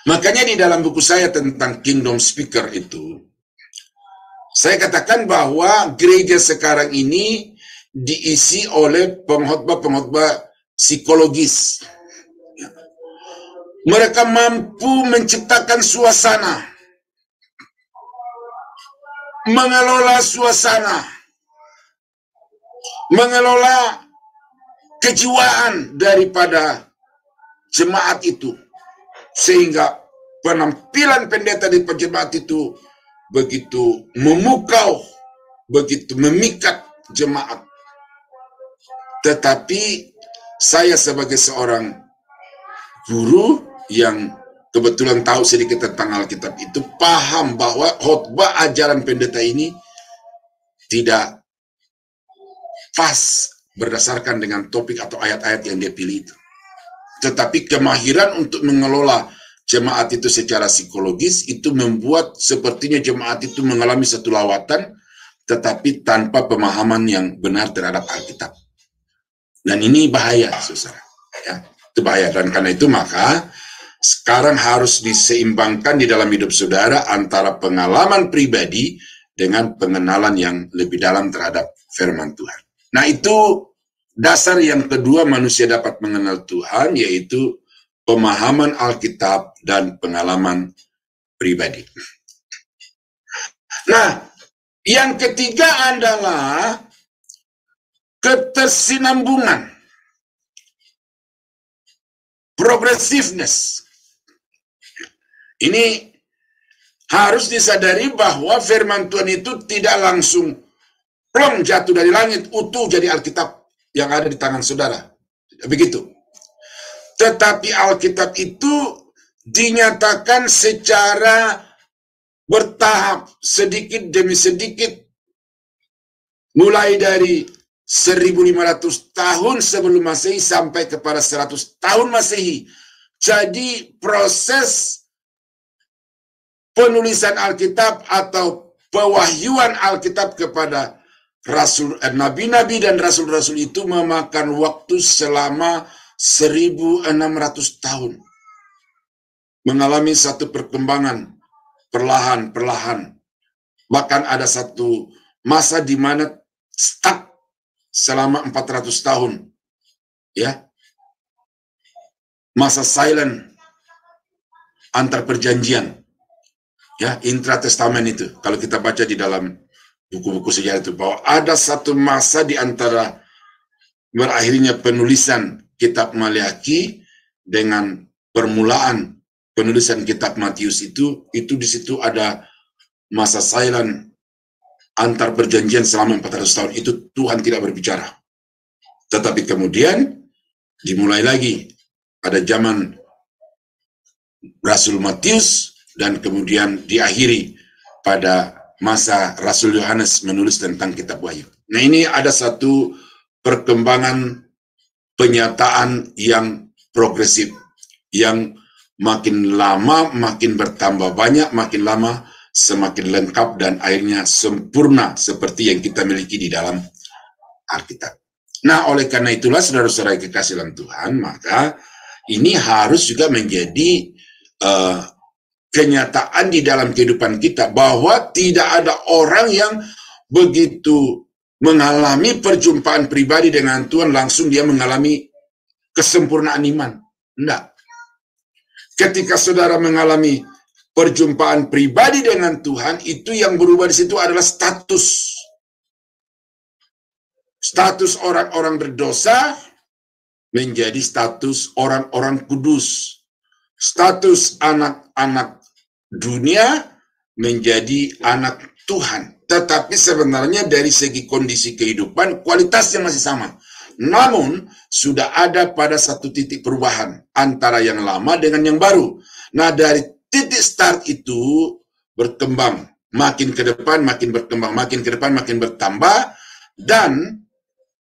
Makanya di dalam buku saya tentang Kingdom Speaker itu, saya katakan bahwa gereja sekarang ini diisi oleh pengkhotbah-pengkhotbah psikologis. Mereka mampu menciptakan suasana, mengelola suasana, mengelola kejiwaan daripada jemaat itu, sehingga penampilan pendeta di jemaat itu begitu memukau, begitu memikat jemaat. Tetapi saya sebagai seorang guru yang kebetulan tahu sedikit tentang Alkitab itu, paham bahwa khotbah ajaran pendeta ini tidak pas berdasarkan dengan topik atau ayat-ayat yang dia pilih itu. Tetapi kemahiran untuk mengelola jemaat itu secara psikologis itu membuat sepertinya jemaat itu mengalami satu lawatan, tetapi tanpa pemahaman yang benar terhadap Alkitab. Dan ini bahaya, saudara. Ya, itu bahaya. Dan karena itu maka sekarang harus diseimbangkan di dalam hidup saudara antara pengalaman pribadi dengan pengenalan yang lebih dalam terhadap firman Tuhan. Nah, itu dasar yang kedua manusia dapat mengenal Tuhan, yaitu pemahaman Alkitab dan pengalaman pribadi. Nah, yang ketiga adalah ketersinambungan, progressiveness. Ini harus disadari bahwa firman Tuhan itu tidak langsung plong jatuh dari langit, utuh jadi Alkitab yang ada di tangan saudara. Begitu. Tetapi Alkitab itu dinyatakan secara bertahap, sedikit demi sedikit, mulai dari 1500 tahun sebelum Masehi sampai kepada 100 tahun Masehi. Jadi proses penulisan Alkitab atau pewahyuan Alkitab kepada nabi-nabi dan rasul-rasul itu memakan waktu selama 1600 tahun. Mengalami satu perkembangan perlahan-perlahan. Bahkan ada satu masa di mana stuck selama 400 tahun. Ya. Masa silent antar perjanjian. Ya, intratestamen itu. Kalau kita baca di dalam buku-buku sejarah itu, bahwa ada satu masa di antara berakhirnya penulisan kitab Maleakhi dengan permulaan penulisan kitab Matius itu di situ ada masa silent antar perjanjian selama 400 tahun. Itu Tuhan tidak berbicara. Tetapi kemudian dimulai lagi, ada zaman Rasul Matius, dan kemudian diakhiri pada masa Rasul Yohanes menulis tentang kitab Wahyu. Nah, ini ada satu perkembangan penyataan yang progresif, yang makin lama makin bertambah banyak, makin lama semakin lengkap dan akhirnya sempurna seperti yang kita miliki di dalam Alkitab. Nah, oleh karena itulah saudara-saudara kekasih dalam Tuhan, maka ini harus juga menjadi kenyataan di dalam kehidupan kita, bahwa tidak ada orang yang begitu mengalami perjumpaan pribadi dengan Tuhan langsung dia mengalami kesempurnaan iman. Enggak. Ketika saudara mengalami perjumpaan pribadi dengan Tuhan, itu yang berubah di situ adalah status. Status orang-orang berdosa menjadi status orang-orang kudus. Status anak-anak dunia menjadi anak Tuhan. Tetapi sebenarnya dari segi kondisi kehidupan, kualitasnya masih sama. Namun, sudah ada pada satu titik perubahan antara yang lama dengan yang baru. Nah, dari titik start itu berkembang. Makin ke depan, makin berkembang. Makin ke depan, makin bertambah. Dan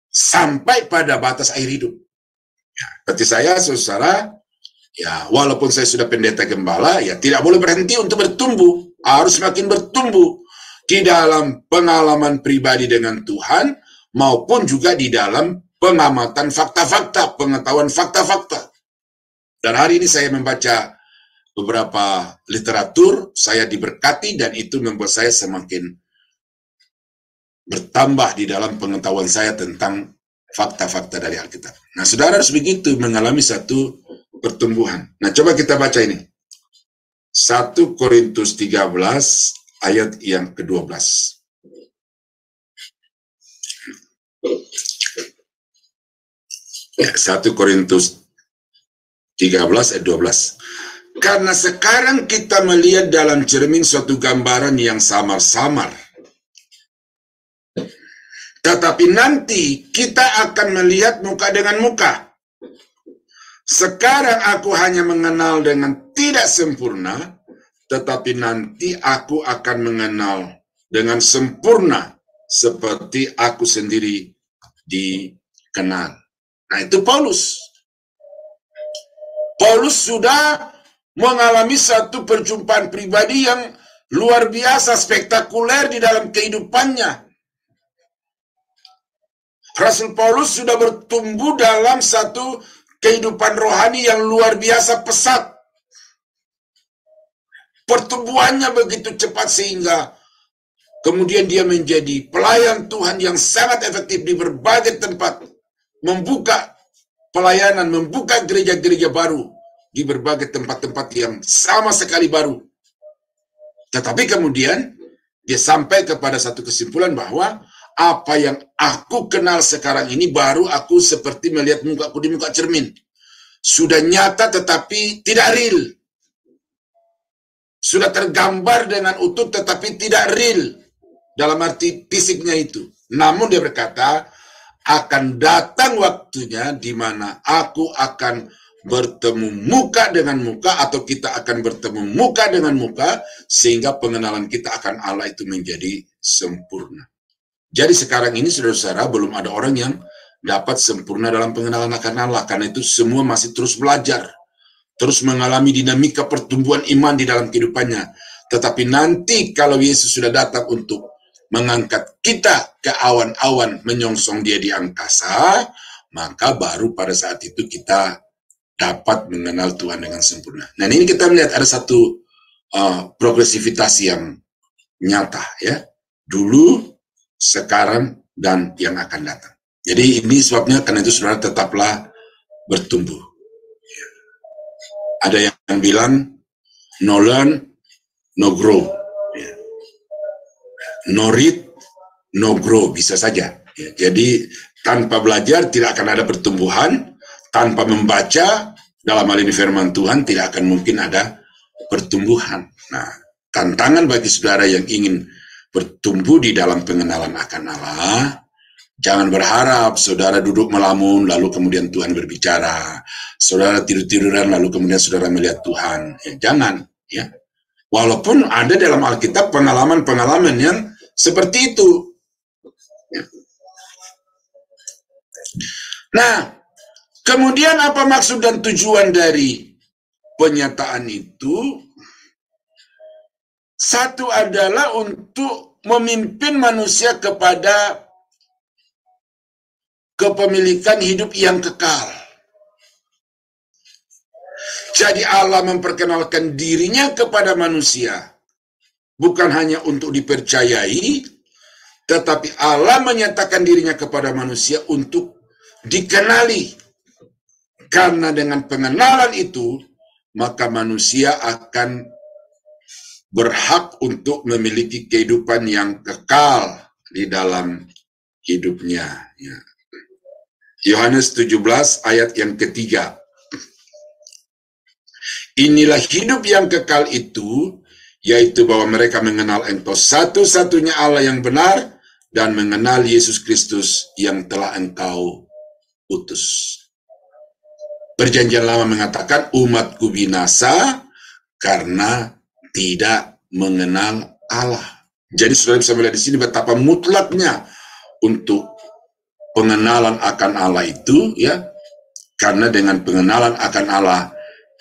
sampai pada batas akhir hidup. Ya, seperti saya, saudara, ya, walaupun saya sudah pendeta gembala, ya tidak boleh berhenti untuk bertumbuh. Harus makin bertumbuh di dalam pengalaman pribadi dengan Tuhan, maupun juga di dalam pengamatan fakta-fakta, pengetahuan fakta-fakta. Dan hari ini saya membaca beberapa literatur, saya diberkati, dan itu membuat saya semakin bertambah di dalam pengetahuan saya tentang fakta-fakta dari Alkitab. Nah, saudara harus begitu mengalami satu pertumbuhan. Nah, coba kita baca ini. 1 Korintus 13 ayat yang ke-12. Ya, 1 Korintus 13 ayat 12. Karena sekarang kita melihat dalam cermin suatu gambaran yang samar-samar. Tetapi nanti kita akan melihat muka dengan muka. Sekarang aku hanya mengenal dengan tidak sempurna, tetapi nanti aku akan mengenal dengan sempurna seperti aku sendiri dikenal. Nah, itu Paulus. Paulus sudah mengalami satu perjumpaan pribadi yang luar biasa, spektakuler di dalam kehidupannya. Rasul Paulus sudah bertumbuh dalam satu kehidupan rohani yang luar biasa pesat. Pertumbuhannya begitu cepat sehingga kemudian dia menjadi pelayan Tuhan yang sangat efektif di berbagai tempat. Membuka pelayanan, membuka gereja-gereja baru di berbagai tempat-tempat yang sama sekali baru. Tetapi kemudian dia sampai kepada satu kesimpulan bahwa apa yang aku kenal sekarang ini baru aku seperti melihat mukaku di muka cermin. Sudah nyata tetapi tidak real. Sudah tergambar dengan utuh tetapi tidak real. Dalam arti fisiknya itu. Namun dia berkata, akan datang waktunya di mana aku akan bertemu muka dengan muka, atau kita akan bertemu muka dengan muka, sehingga pengenalan kita akan Allah itu menjadi sempurna. Jadi sekarang ini saudara-saudara belum ada orang yang dapat sempurna dalam pengenalan akan Allah, karena itu semua masih terus belajar, terus mengalami dinamika pertumbuhan iman di dalam kehidupannya. Tetapi nanti kalau Yesus sudah datang untuk mengangkat kita ke awan-awan, menyongsong dia di angkasa, maka baru pada saat itu kita dapat mengenal Tuhan dengan sempurna. Nah, ini kita melihat ada satu progresivitas yang nyata, ya. Dulu, sekarang, dan yang akan datang. Jadi ini sebabnya, karena itu saudara tetaplah bertumbuh. Ada yang bilang, no learn, no grow. No read, no grow, bisa saja. Jadi tanpa belajar tidak akan ada pertumbuhan, tanpa membaca dalam hal ini firman Tuhan tidak akan mungkin ada pertumbuhan. Nah, tantangan bagi saudara yang ingin bertumbuh di dalam pengenalan akan Allah, jangan berharap saudara duduk melamun lalu kemudian Tuhan berbicara, saudara tidur-tiduran lalu kemudian saudara melihat Tuhan. Jangan, ya. Walaupun ada dalam Alkitab pengalaman-pengalaman yang seperti itu. Nah, kemudian apa maksud dan tujuan dari penyataan itu? Satu adalah untuk memimpin manusia kepada kepemilikan hidup yang kekal. Jadi Allah memperkenalkan dirinya kepada manusia, bukan hanya untuk dipercayai, tetapi Allah menyatakan dirinya kepada manusia untuk dikenali. Karena dengan pengenalan itu, maka manusia akan berhak untuk memiliki kehidupan yang kekal di dalam hidupnya. Yohanes 17 ayat yang ketiga. Inilah hidup yang kekal itu, yaitu bahwa mereka mengenal Engkau satu-satunya Allah yang benar, dan mengenal Yesus Kristus yang telah Engkau utus. Perjanjian Lama mengatakan umatku binasa karena tidak mengenal Allah. Jadi saudara bisa melihat di sini betapa mutlaknya untuk pengenalan akan Allah itu, ya. Karena dengan pengenalan akan Allah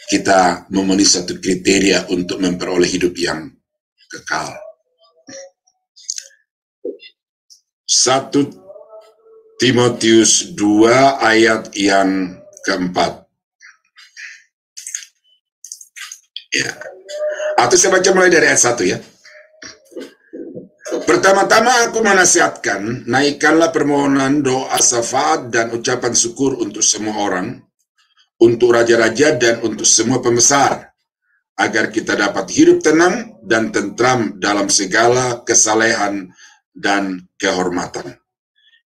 kita memenuhi satu kriteria untuk memperoleh hidup yang kekal. 1 Timotius 2 ayat yang keempat. Ya. Atau saya baca mulai dari ayat 1, ya. Pertama-tama aku menasihatkan, naikkanlah permohonan, doa, syafaat, dan ucapan syukur untuk semua orang, untuk raja-raja dan untuk semua pembesar, agar kita dapat hidup tenang dan tentram dalam segala kesalehan dan kehormatan.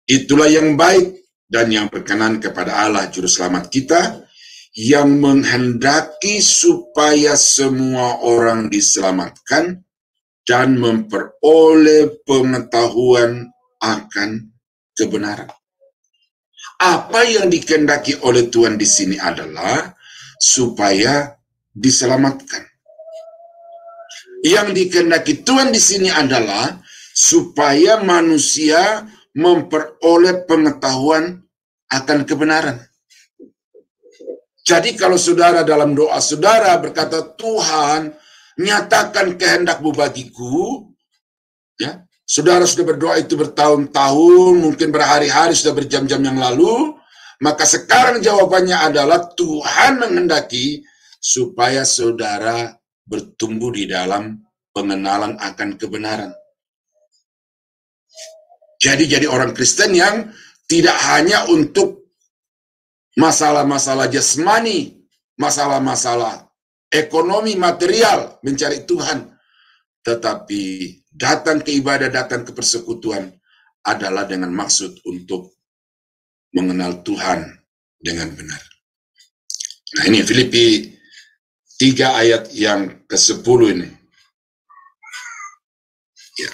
Itulah yang baik dan yang berkenan kepada Allah Juru Selamat kita, yang menghendaki supaya semua orang diselamatkan dan memperoleh pengetahuan akan kebenaran. Apa yang dikehendaki oleh Tuhan di sini adalah supaya diselamatkan. Yang dikehendaki Tuhan di sini adalah supaya manusia memperoleh pengetahuan akan kebenaran. Jadi kalau saudara dalam doa saudara berkata, Tuhan, nyatakan kehendak-Mu bagiku, ya, saudara sudah berdoa itu bertahun-tahun, mungkin berhari-hari, sudah berjam-jam yang lalu, maka sekarang jawabannya adalah Tuhan menghendaki supaya saudara bertumbuh di dalam pengenalan akan kebenaran. Jadi orang Kristen yang tidak hanya untuk masalah-masalah jasmani, masalah-masalah ekonomi, material, mencari Tuhan, tetapi datang ke ibadah, datang ke persekutuan adalah dengan maksud untuk mengenal Tuhan dengan benar. Nah ini Filipi 3 ayat yang ke-10 ini. Ya.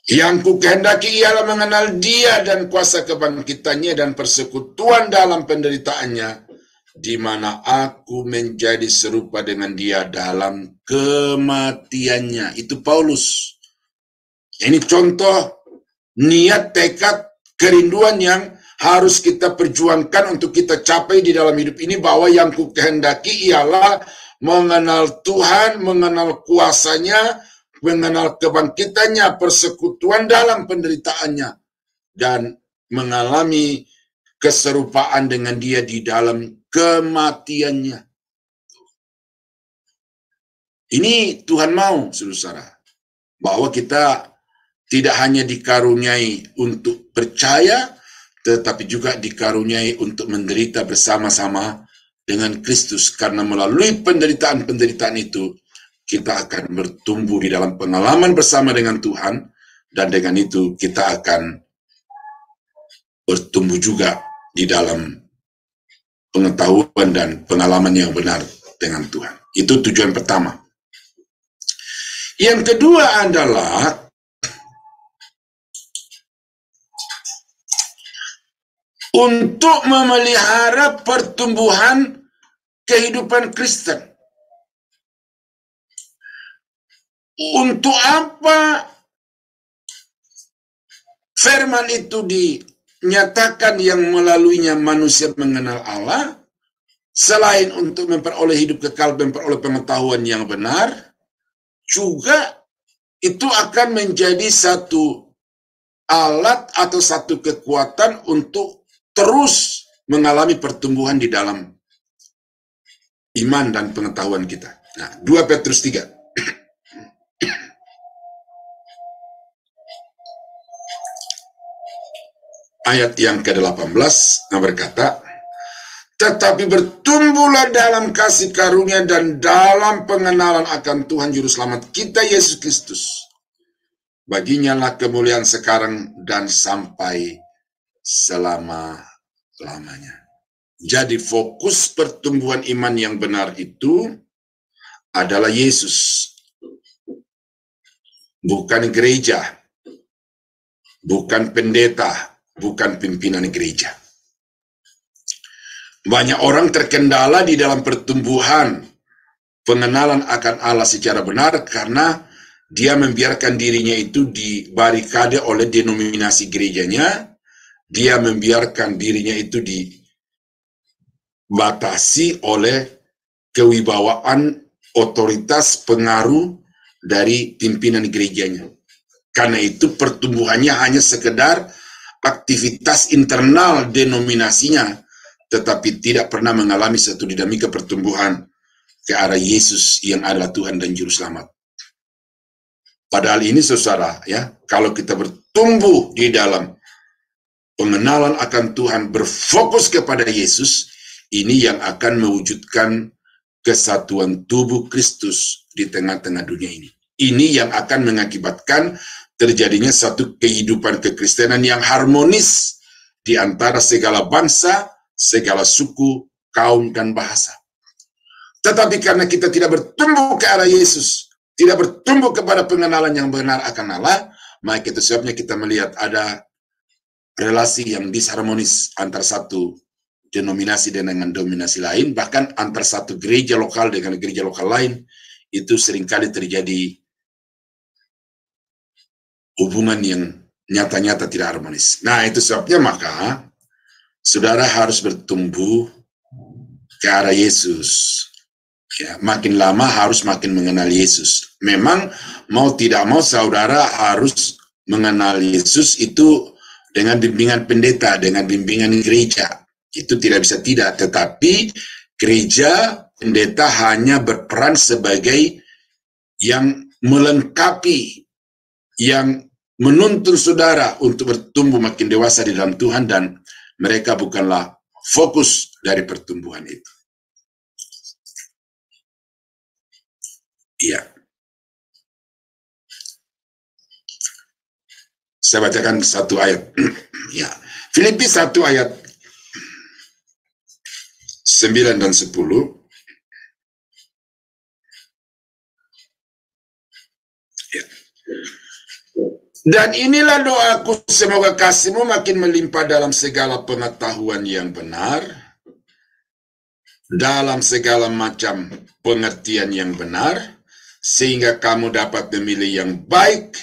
Yang kukehendaki ialah mengenal Dia dan kuasa kebangkitannya dan persekutuan dalam penderitaannya, di mana aku menjadi serupa dengan Dia dalam kematiannya. Itu Paulus. Ini contoh niat, tekad, kerinduan yang harus kita perjuangkan untuk kita capai di dalam hidup ini, bahwa yang kukehendaki ialah mengenal Tuhan, mengenal kuasanya, mengenal kebangkitannya, persekutuan dalam penderitaannya, dan mengalami keserupaan dengan Dia di dalam kematiannya. Ini Tuhan mau, saudara, bahwa kita tidak hanya dikaruniai untuk percaya, tetapi juga dikaruniai untuk menderita bersama-sama dengan Kristus. Karena melalui penderitaan-penderitaan itu, kita akan bertumbuh di dalam pengalaman bersama dengan Tuhan, dan dengan itu kita akan bertumbuh juga di dalam pengetahuan dan pengalaman yang benar dengan Tuhan. Itu tujuan pertama. Yang kedua adalah untuk memelihara pertumbuhan kehidupan Kristen. Untuk apa firman itu dinyatakan yang melaluinya manusia mengenal Allah, selain untuk memperoleh hidup kekal, memperoleh pengetahuan yang benar, juga itu akan menjadi satu alat atau satu kekuatan untuk terus mengalami pertumbuhan di dalam iman dan pengetahuan kita. Nah, 2 Petrus 3. Ayat yang ke-18 berkata, tetapi bertumbuhlah dalam kasih karunia dan dalam pengenalan akan Tuhan Juru Selamat kita Yesus Kristus. Baginya lah kemuliaan sekarang dan sampai selama-lamanya. Jadi fokus pertumbuhan iman yang benar itu adalah Yesus. Bukan gereja, bukan pendeta, bukan pimpinan gereja. Banyak orang terkendala di dalam pertumbuhan pengenalan akan Allah secara benar karena dia membiarkan dirinya itu dibarikade oleh denominasi gerejanya. Dia membiarkan dirinya itu dibatasi oleh kewibawaan, otoritas, pengaruh dari pimpinan gerejanya. Karena itu pertumbuhannya hanya sekedar aktivitas internal denominasinya, tetapi tidak pernah mengalami satu dinamika pertumbuhan ke arah Yesus yang adalah Tuhan dan Juru Selamat. Padahal ini saudara, ya, kalau kita bertumbuh di dalam pengenalan akan Tuhan, berfokus kepada Yesus, ini yang akan mewujudkan kesatuan tubuh Kristus di tengah-tengah dunia ini. Ini yang akan mengakibatkan terjadinya satu kehidupan kekristenan yang harmonis di antara segala bangsa, segala suku, kaum, dan bahasa. Tetapi karena kita tidak bertumbuh ke arah Yesus, tidak bertumbuh kepada pengenalan yang benar akan Allah, maka itu sebabnya kita melihat ada relasi yang disharmonis antar satu denominasi dengan dominasi lain, bahkan antar satu gereja lokal dengan gereja lokal lain, itu seringkali terjadi hubungan yang nyata-nyata tidak harmonis. Nah, itu sebabnya maka saudara harus bertumbuh ke arah Yesus. Ya, makin lama harus makin mengenal Yesus. Memang mau tidak mau saudara harus mengenal Yesus itu dengan bimbingan pendeta, dengan bimbingan gereja. Itu tidak bisa tidak, tetapi gereja, pendeta hanya berperan sebagai yang melengkapi, yang menuntun saudara untuk bertumbuh makin dewasa di dalam Tuhan, dan mereka bukanlah fokus dari pertumbuhan itu. Iya. Saya bacakan satu ayat. Ya. Filipi 1 ayat 9 dan 10. Ya. Dan inilah doaku, semoga kasihmu makin melimpah dalam segala pengetahuan yang benar, dalam segala macam pengertian yang benar, sehingga kamu dapat memilih yang baik,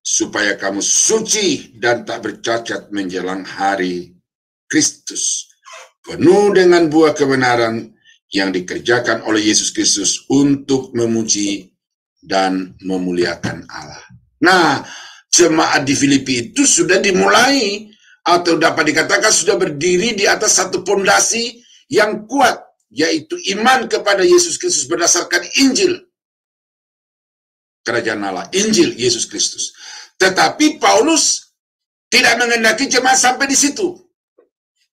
supaya kamu suci dan tak bercacat menjelang hari Kristus, penuh dengan buah kebenaran yang dikerjakan oleh Yesus Kristus untuk memuji dan memuliakan Allah. Nah, jemaat di Filipi itu sudah dimulai, atau dapat dikatakan sudah berdiri di atas satu pondasi yang kuat, yaitu iman kepada Yesus Kristus berdasarkan Injil Kerajaan Allah, Injil Yesus Kristus. Tetapi Paulus tidak menghendaki jemaat sampai di situ.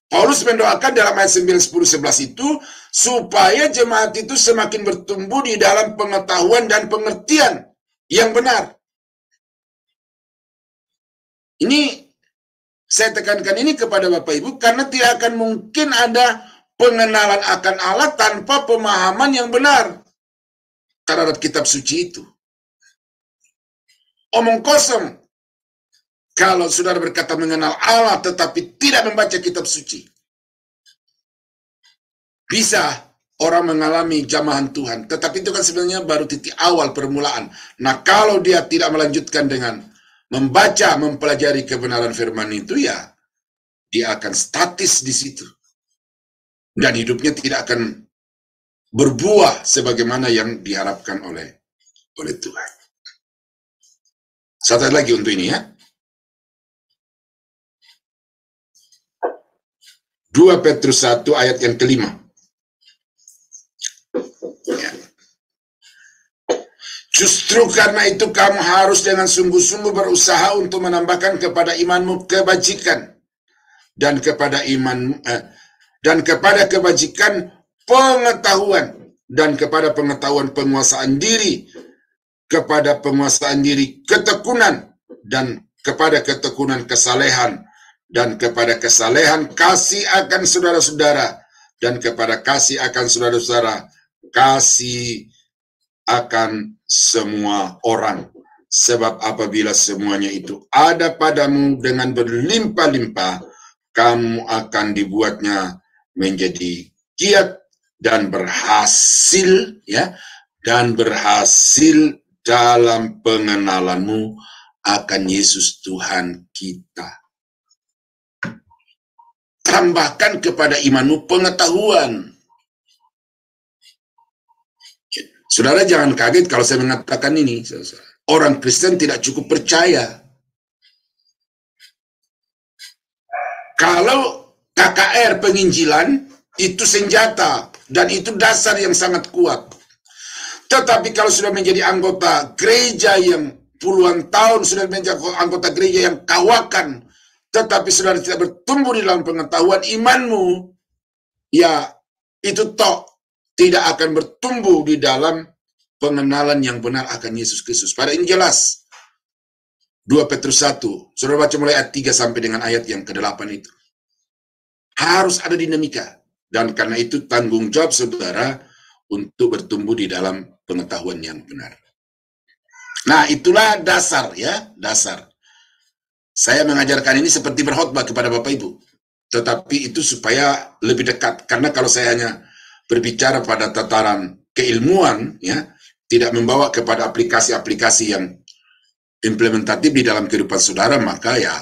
Paulus mendoakan dalam ayat 9, 10, 11 itu supaya jemaat itu semakin bertumbuh di dalam pengetahuan dan pengertian yang benar. Ini saya tekankan ini kepada Bapak Ibu karena tidak akan mungkin ada pengenalan akan Allah tanpa pemahaman yang benar terhadap kitab suci itu. Omong kosong kalau saudara berkata mengenal Allah tetapi tidak membaca kitab suci. Bisa orang mengalami jamahan Tuhan, tetapi itu kan sebenarnya baru titik awal permulaan. Nah, kalau dia tidak melanjutkan dengan membaca, mempelajari kebenaran firman itu, ya dia akan statis di situ. Dan hidupnya tidak akan berbuah sebagaimana yang diharapkan oleh Tuhan. Satu lagi untuk ini ya. 2 Petrus 1 ayat yang kelima. Ya. Justru karena itu kamu harus dengan sungguh-sungguh berusaha untuk menambahkan kepada imanmu kebajikan, dan kepada kebajikan pengetahuan, dan kepada pengetahuan penguasaan diri, kepada penguasaan diri ketekunan, dan kepada ketekunan kesalehan, dan kepada kesalehan kasih akan saudara-saudara, dan kepada kasih akan saudara-saudara kasih akan semua orang. Sebab apabila semuanya itu ada padamu dengan berlimpah-limpah, kamu akan dibuatnya menjadi giat dan berhasil, ya, dan berhasil dalam pengenalanmu akan Yesus Tuhan kita. Tambahkan kepada imanmu pengetahuan. Saudara jangan kaget kalau saya mengatakan ini. Orang Kristen tidak cukup percaya. Kalau KKR penginjilan itu senjata dan itu dasar yang sangat kuat. Tetapi kalau sudah menjadi anggota gereja yang puluhan tahun, sudah menjadi anggota gereja yang kawakan, tetapi saudara tidak bertumbuh di dalam pengetahuan imanmu, ya itu tidak akan bertumbuh di dalam pengenalan yang benar akan Yesus Kristus. Pada ini jelas. 2 Petrus 1, saudara baca mulai ayat 3 sampai dengan ayat yang ke-8 itu. Harus ada dinamika. Dan karena itu tanggung jawab saudara untuk bertumbuh di dalam pengetahuan yang benar. Nah, itulah dasar ya, dasar. Saya mengajarkan ini seperti berkhotbah kepada Bapak Ibu. Tetapi itu supaya lebih dekat. Karena kalau saya hanya berbicara pada tataran keilmuan, ya, tidak membawa kepada aplikasi-aplikasi yang implementatif di dalam kehidupan saudara, maka ya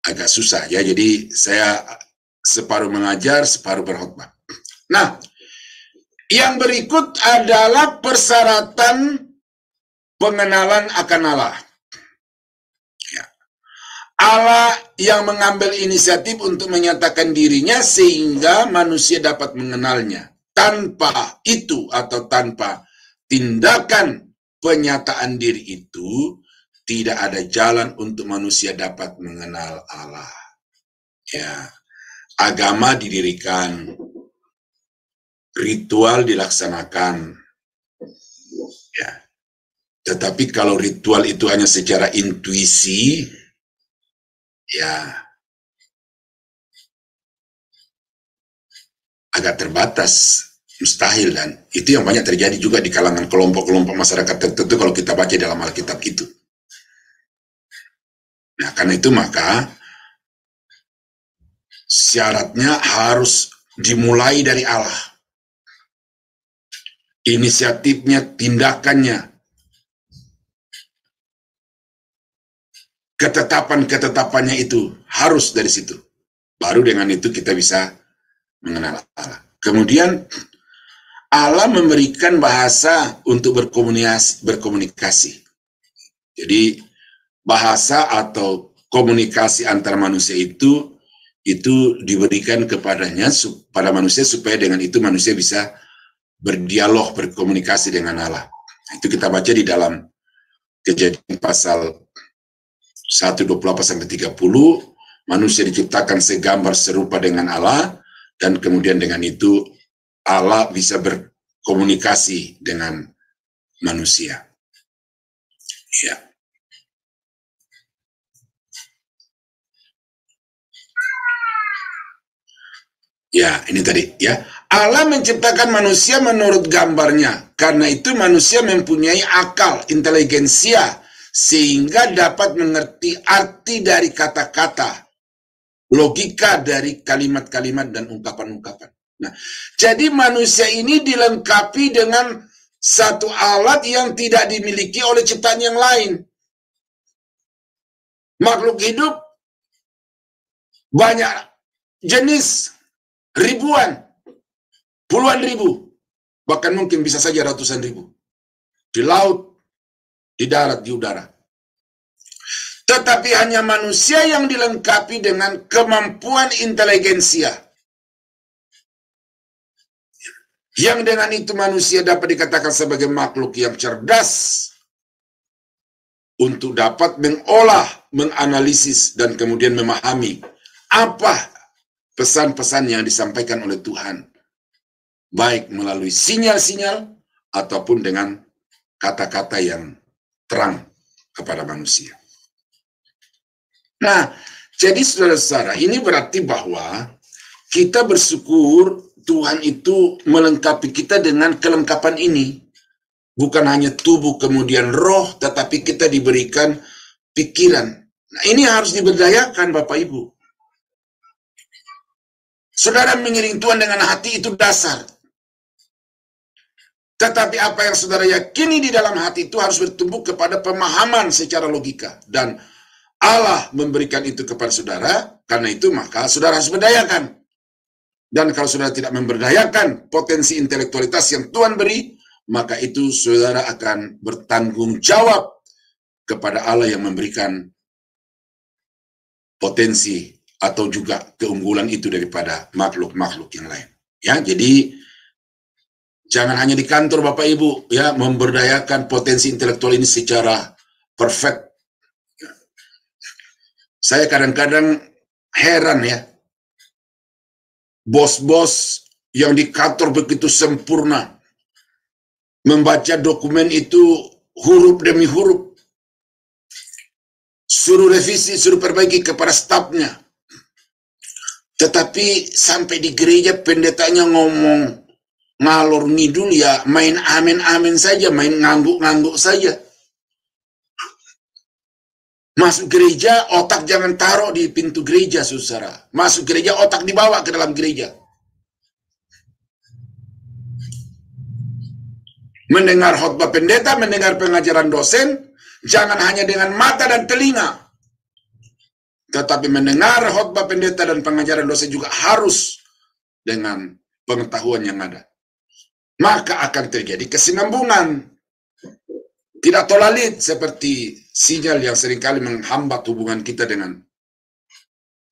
agak susah ya. Jadi saya separuh mengajar, separuh berkhotbah. Nah, yang berikut adalah persyaratan pengenalan akan Allah. Allah yang mengambil inisiatif untuk menyatakan dirinya sehingga manusia dapat mengenalnya. Tanpa itu atau tanpa tindakan penyataan diri itu, tidak ada jalan untuk manusia dapat mengenal Allah. Ya, agama didirikan, ritual dilaksanakan. Ya, tetapi kalau ritual itu hanya secara intuisi, ya agak terbatas, mustahil, dan itu yang banyak terjadi juga di kalangan kelompok-kelompok masyarakat tertentu kalau kita baca dalam Alkitab itu. Nah, karena itu maka syaratnya harus dimulai dari Allah. Inisiatifnya, tindakannya, ketetapan-ketetapannya itu harus dari situ. Baru dengan itu kita bisa mengenal Allah. Kemudian Allah memberikan bahasa untuk berkomunikasi. Jadi bahasa atau komunikasi antar manusia itu diberikan kepadanya pada manusia supaya dengan itu manusia bisa berdialog, berkomunikasi dengan Allah. Itu kita baca di dalam Kejadian pasal 1:28-30, manusia diciptakan segambar serupa dengan Allah, dan kemudian dengan itu Allah bisa berkomunikasi dengan manusia. Ya. Ya, ini tadi ya. Allah menciptakan manusia menurut gambarnya. Karena itu manusia mempunyai akal, inteligensia, sehingga dapat mengerti arti dari kata-kata, logika dari kalimat-kalimat dan ungkapan-ungkapan. Nah, jadi manusia ini dilengkapi dengan satu alat yang tidak dimiliki oleh ciptaan yang lain. Makhluk hidup banyak jenis, ribuan, puluhan ribu, bahkan mungkin bisa saja ratusan ribu. Di laut, di darat, di udara. Tetapi hanya manusia yang dilengkapi dengan kemampuan inteligensia. Yang dengan itu manusia dapat dikatakan sebagai makhluk yang cerdas untuk dapat mengolah, menganalisis, dan kemudian memahami apa pesan-pesan yang disampaikan oleh Tuhan. Baik melalui sinyal-sinyal ataupun dengan kata-kata yang terang kepada manusia. Nah, jadi saudara-saudara, ini berarti bahwa kita bersyukur Tuhan itu melengkapi kita dengan kelengkapan ini. Bukan hanya tubuh kemudian roh, tetapi kita diberikan pikiran. Nah, ini harus diberdayakan Bapak Ibu. Saudara mengiring Tuhan dengan hati itu dasar. Tetapi apa yang saudara yakini di dalam hati itu harus bertumbuh kepada pemahaman secara logika. Dan Allah memberikan itu kepada saudara, karena itu maka saudara harus berdayakan. Dan kalau saudara tidak memberdayakan potensi intelektualitas yang Tuhan beri, maka itu saudara akan bertanggung jawab kepada Allah yang memberikan potensi atau juga keunggulan itu daripada makhluk-makhluk yang lain. Ya, jadi jangan hanya di kantor Bapak Ibu ya memberdayakan potensi intelektual ini secara perfect. Saya kadang-kadang heran ya, bos-bos yang di kantor begitu sempurna, membaca dokumen itu huruf demi huruf, suruh revisi, suruh perbaiki kepada stafnya. Tetapi sampai di gereja pendetanya ngomong ngalor ngidul ya, main amin-amin saja, main ngangguk-ngangguk saja. Masuk gereja, otak jangan taruh di pintu gereja, saudara. Masuk gereja, otak dibawa ke dalam gereja. Mendengar khotbah pendeta, mendengar pengajaran dosen, jangan hanya dengan mata dan telinga. Tetapi mendengar khotbah pendeta dan pengajaran dosen juga harus dengan pengetahuan yang ada. Maka akan terjadi kesinambungan. Tidak tolalit seperti sinyal yang seringkali menghambat hubungan kita dengan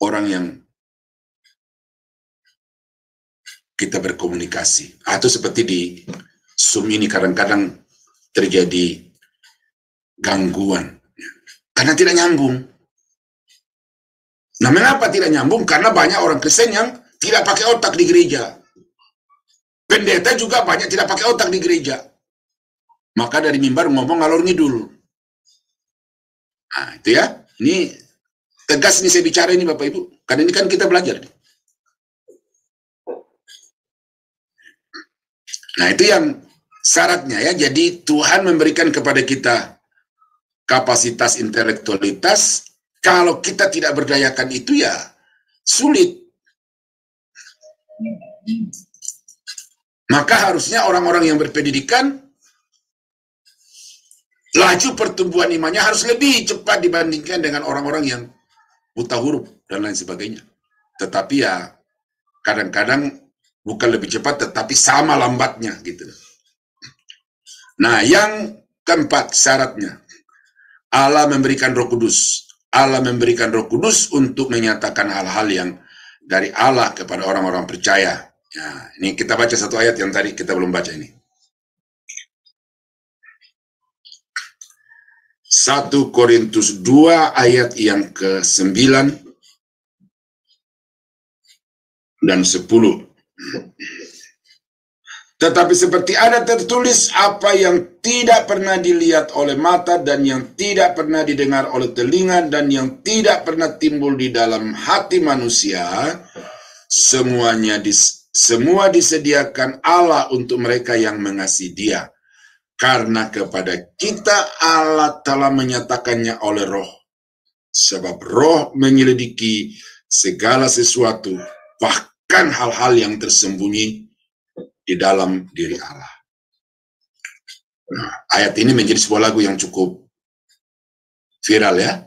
orang yang kita berkomunikasi. Atau seperti di Zoom ini kadang-kadang terjadi gangguan. Karena tidak nyambung. Nah, mengapa tidak nyambung? Karena banyak orang Kristen yang tidak pakai otak di gereja. Pendeta juga banyak tidak pakai otak di gereja. Maka dari mimbar ngomong ngalor ngidul. Nah, itu ya. Ini tegas nih saya bicara ini Bapak Ibu. Karena ini kan kita belajar. Nah, itu yang syaratnya ya. Jadi Tuhan memberikan kepada kita kapasitas intelektualitas. Kalau kita tidak berdayakan itu ya sulit. Maka harusnya orang-orang yang berpendidikan laju pertumbuhan imannya harus lebih cepat dibandingkan dengan orang-orang yang buta huruf dan lain sebagainya. Tetapi ya kadang-kadang bukan lebih cepat tetapi sama lambatnya gitu. Nah, yang keempat syaratnya Allah memberikan Roh Kudus. Allah memberikan Roh Kudus untuk menyatakan hal-hal yang dari Allah kepada orang-orang percaya. Ya, ini kita baca satu ayat yang tadi kita belum baca ini. 1 Korintus 2 ayat yang ke-9 dan 10. Tetapi seperti ada tertulis, apa yang tidak pernah dilihat oleh mata dan yang tidak pernah didengar oleh telinga dan yang tidak pernah timbul di dalam hati manusia, semua disediakan Allah untuk mereka yang mengasihi Dia. Karena kepada kita Allah telah menyatakannya oleh Roh. Sebab Roh menyelidiki segala sesuatu, bahkan hal-hal yang tersembunyi di dalam diri Allah. Nah, ayat ini menjadi sebuah lagu yang cukup viral ya.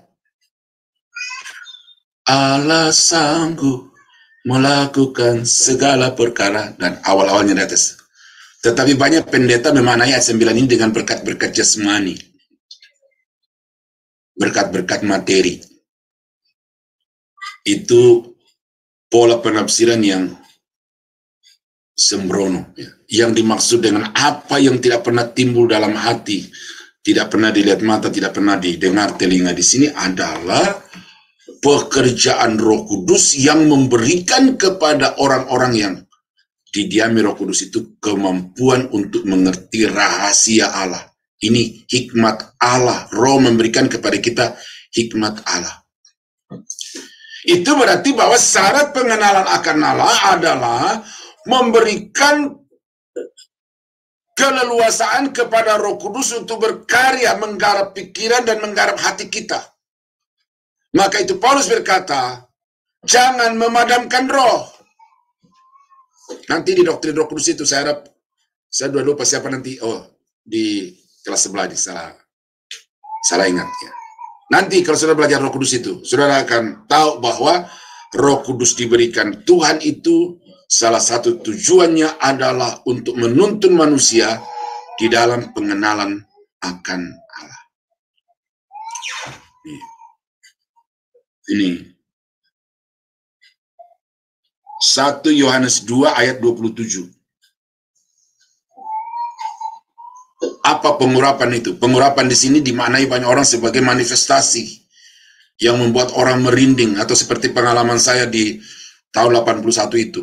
Allah sanggup melakukan segala perkara, dan awal-awalnya di atas. Tetapi banyak pendeta memaknai ayat 9 ini dengan berkat-berkat jasmani. Berkat-berkat materi. Itu pola penafsiran yang sembrono. Yang dimaksud dengan apa yang tidak pernah timbul dalam hati, tidak pernah dilihat mata, tidak pernah didengar telinga di sini adalah pekerjaan Roh Kudus yang memberikan kepada orang-orang yang didiami Roh Kudus itu kemampuan untuk mengerti rahasia Allah. Ini hikmat Allah. Roh memberikan kepada kita hikmat Allah. Itu berarti bahwa syarat pengenalan akan Allah adalah memberikan keleluasaan kepada Roh Kudus untuk berkarya, menggarap pikiran dan menggarap hati kita. Maka itu Paulus berkata, jangan memadamkan roh. Nanti di doktrin Roh Kudus itu saya harap, saya sudah lupa siapa nanti, di kelas sebelah ini, salah ingat ya. Nanti kalau sudah belajar Roh Kudus itu, saudara akan tahu bahwa Roh Kudus diberikan Tuhan itu salah satu tujuannya adalah untuk menuntun manusia di dalam pengenalan akan Allah. Ini 1 Yohanes 2 ayat 27. Apa pengurapan itu? Pengurapan di sini dimaknai banyak orang sebagai manifestasi yang membuat orang merinding, atau seperti pengalaman saya di tahun 81 itu.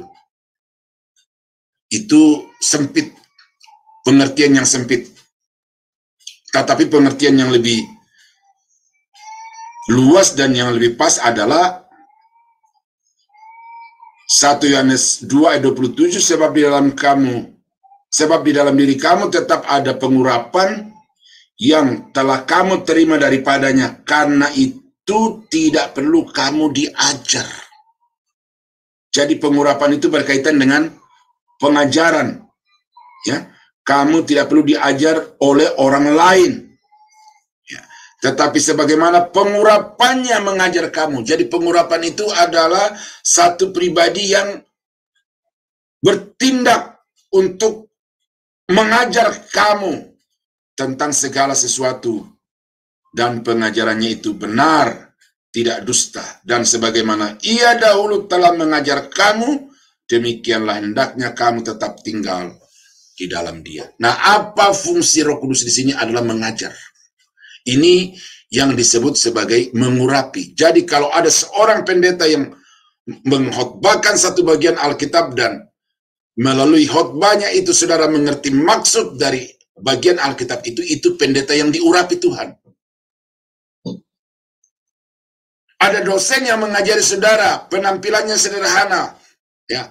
Itu sempit, pengertian yang sempit. Tetapi pengertian yang lebih luas dan yang lebih pas adalah 1 Yohanes 2 ayat 27, sebab di dalam diri kamu tetap ada pengurapan yang telah kamu terima daripadanya, karena itu tidak perlu kamu diajar. Jadi pengurapan itu berkaitan dengan pengajaran. Ya, kamu tidak perlu diajar oleh orang lain. Ya, tetapi sebagaimana pengurapannya mengajar kamu. Jadi pengurapan itu adalah satu pribadi yang bertindak untuk mengajar kamu tentang segala sesuatu. Dan pengajarannya itu benar, tidak dusta. Dan sebagaimana ia dahulu telah mengajar kamu, demikianlah hendaknya kamu tetap tinggal di dalam dia. Nah, apa fungsi Roh Kudus di sini adalah mengajar. Ini yang disebut sebagai mengurapi. Jadi kalau ada seorang pendeta yang mengkhotbahkan satu bagian Alkitab dan melalui khotbahnya itu saudara mengerti maksud dari bagian Alkitab itu pendeta yang diurapi Tuhan. Ada dosen yang mengajari saudara, penampilannya sederhana, ya.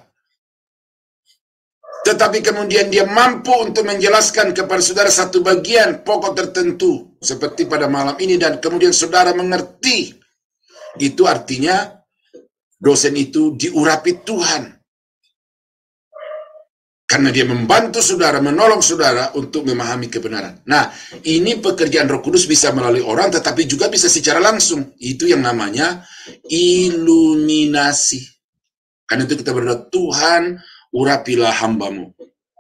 Tetapi kemudian dia mampu untuk menjelaskan kepada saudara satu bagian pokok tertentu, seperti pada malam ini, dan kemudian saudara mengerti. Itu artinya dosen itu diurapi Tuhan. Karena dia membantu saudara, menolong saudara untuk memahami kebenaran. Nah, ini pekerjaan Roh Kudus bisa melalui orang, tetapi juga bisa secara langsung. Itu yang namanya iluminasi. Karena itu kita berdoa, Tuhan, urapilah hambamu.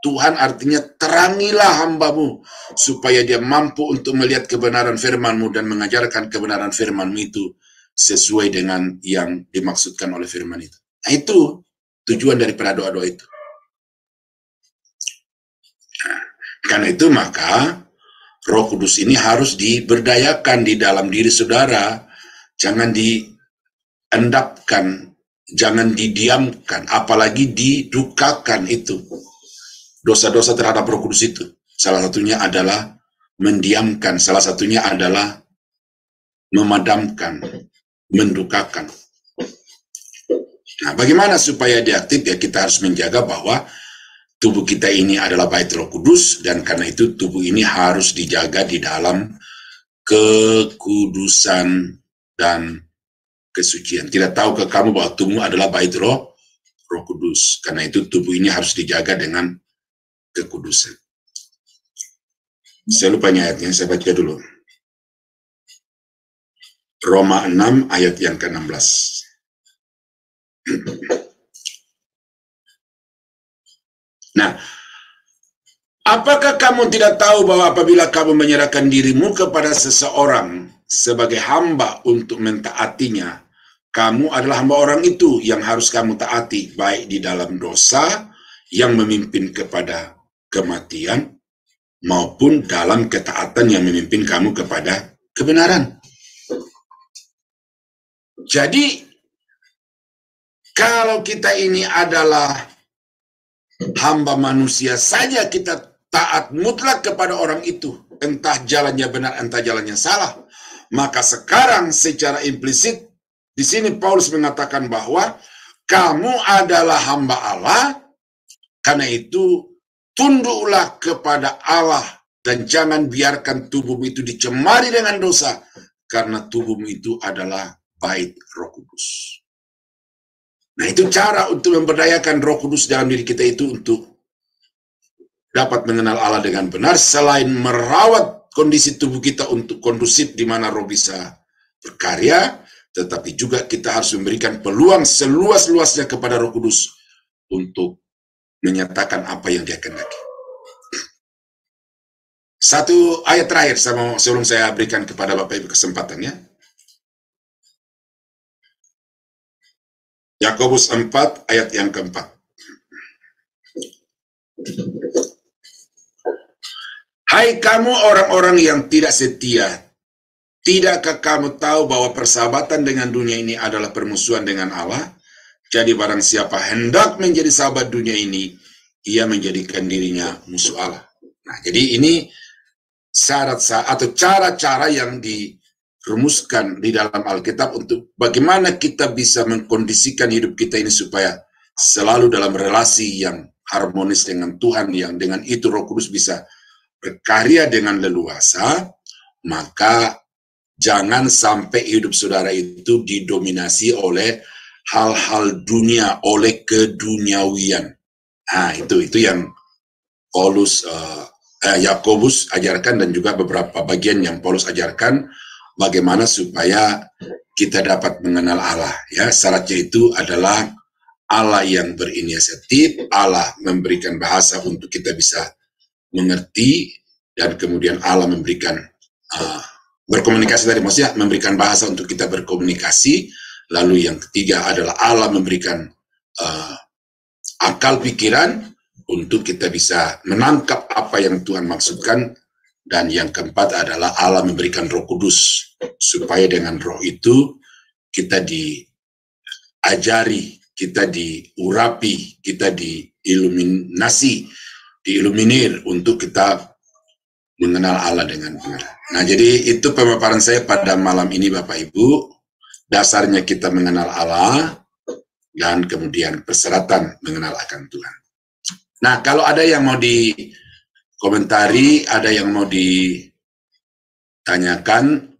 Tuhan artinya terangilah hambamu, supaya dia mampu untuk melihat kebenaran firman-Mu dan mengajarkan kebenaran firman-Mu itu sesuai dengan yang dimaksudkan oleh firman itu. Nah, itu tujuan daripada doa-doa itu. Karena itu maka Roh Kudus ini harus diberdayakan di dalam diri saudara. Jangan diendapkan, jangan didiamkan, apalagi didukakan itu. Dosa-dosa terhadap Roh Kudus itu. Salah satunya adalah mendiamkan, salah satunya adalah memadamkan, mendukakan. Nah, bagaimana supaya diaktif? Ya, kita harus menjaga bahwa tubuh kita ini adalah bait Roh Kudus, dan karena itu tubuh ini harus dijaga di dalam kekudusan dan kesucian. Tidak tahukah kamu bahwa tubuh adalah bait Roh Kudus? Karena itu tubuh ini harus dijaga dengan kekudusan. Saya lupa ayatnya, saya baca dulu. Roma 6 ayat yang ke-16. Nah, apakah kamu tidak tahu bahwa apabila kamu menyerahkan dirimu kepada seseorang sebagai hamba untuk mentaatinya, kamu adalah hamba orang itu yang harus kamu taati, baik di dalam dosa yang memimpin kepada kematian, maupun dalam ketaatan yang memimpin kamu kepada kebenaran. Jadi, kalau kita ini adalah hamba manusia saja, kita taat mutlak kepada orang itu, entah jalannya benar, entah jalannya salah. Maka sekarang secara implisit di sini Paulus mengatakan bahwa kamu adalah hamba Allah, karena itu tunduklah kepada Allah dan jangan biarkan tubuhmu itu dicemari dengan dosa, karena tubuhmu itu adalah bait Roh Kudus. Nah, itu cara untuk memberdayakan Roh Kudus dalam diri kita itu untuk dapat mengenal Allah dengan benar, selain merawat kondisi tubuh kita untuk kondusif di mana Roh bisa berkarya, tetapi juga kita harus memberikan peluang seluas-luasnya kepada Roh Kudus untuk menyatakan apa yang Dia kehendaki. Satu ayat terakhir sebelum saya berikan kepada Bapak Ibu kesempatannya. Yakobus 4 ayat yang ke-4. Hai kamu orang-orang yang tidak setia, tidakkah kamu tahu bahwa persahabatan dengan dunia ini adalah permusuhan dengan Allah? Jadi barang siapa hendak menjadi sahabat dunia ini, ia menjadikan dirinya musuh Allah. Nah, jadi ini syarat atau cara-cara yang dirumuskan di dalam Alkitab untuk bagaimana kita bisa mengkondisikan hidup kita ini supaya selalu dalam relasi yang harmonis dengan Tuhan, yang dengan itu Roh Kudus bisa berkarya dengan leluasa. Maka Jangan sampai hidup saudara itu didominasi oleh hal-hal dunia, oleh keduniawian. Nah, itu yang Paulus, Yakobus ajarkan, dan juga beberapa bagian yang Paulus ajarkan, bagaimana supaya kita dapat mengenal Allah. Ya, syaratnya itu adalah Allah yang berinisiatif, Allah memberikan bahasa untuk kita bisa mengerti, dan kemudian Allah memberikan berkomunikasi tadi, maksudnya memberikan bahasa untuk kita berkomunikasi. Lalu yang ketiga adalah Allah memberikan akal pikiran untuk kita bisa menangkap apa yang Tuhan maksudkan. Dan yang keempat adalah Allah memberikan Roh Kudus, supaya dengan Roh itu kita diajari, kita diurapi, kita diiluminasi, diiluminir untuk kita mengenal Allah dengan benar. Nah, jadi itu pemaparan saya pada malam ini, Bapak Ibu. Dasarnya kita mengenal Allah, dan kemudian persyaratan mengenal akan Tuhan. Nah, kalau ada yang mau dikomentari, ada yang mau ditanyakan,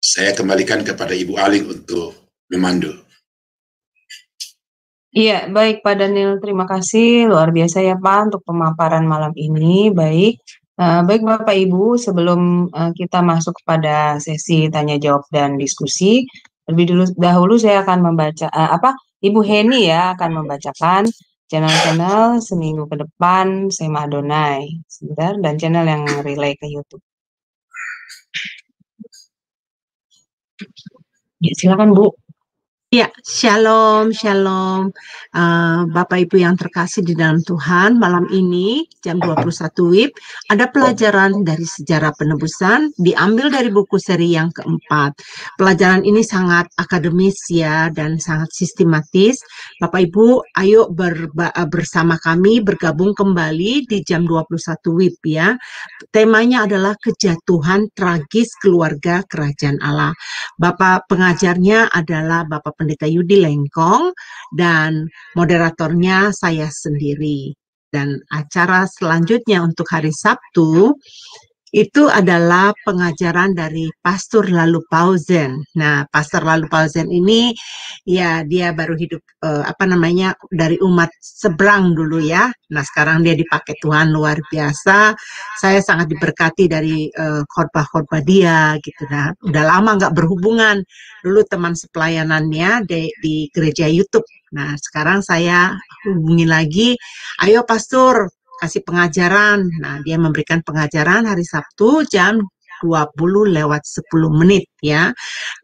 saya kembalikan kepada Ibu Aling untuk memandu. Iya, baik Pak Daniel, terima kasih. Luar biasa ya Pak untuk pemaparan malam ini. Baik. Baik Bapak Ibu, sebelum kita masuk pada sesi tanya jawab dan diskusi, lebih dahulu saya akan membaca Ibu Heni ya akan membacakan channel-channel seminggu ke depan Sema Adonai. Sebentar, dan channel yang relay ke YouTube. Ya, silakan Bu. Ya, shalom, shalom. Bapak Ibu yang terkasih di dalam Tuhan, malam ini jam 21 WIB ada pelajaran dari sejarah penebusan diambil dari buku seri yang keempat. Pelajaran ini sangat akademis ya dan sangat sistematis. Bapak Ibu, ayo bersama kami bergabung kembali di jam 21 WIB ya. Temanya adalah kejatuhan tragis keluarga kerajaan Allah. Bapak pengajarnya adalah Bapak Pendeta Yudi Lengkong dan moderatornya saya sendiri. Dan acara selanjutnya untuk hari Sabtu itu adalah pengajaran dari Pastor Lalu Pausen. Nah, Pastor Lalu Pausen ini ya dia baru hidup dari umat seberang dulu ya. Nah, sekarang dia dipakai Tuhan luar biasa. Saya sangat diberkati dari khotbah-khotbah dia gitu. Nah, udah lama nggak berhubungan. Dulu teman sepelayanannya di gereja YouTube. Nah, sekarang saya hubungi lagi. Ayo Pastor, kasih pengajaran. Nah, dia memberikan pengajaran hari Sabtu jam 20:10 ya.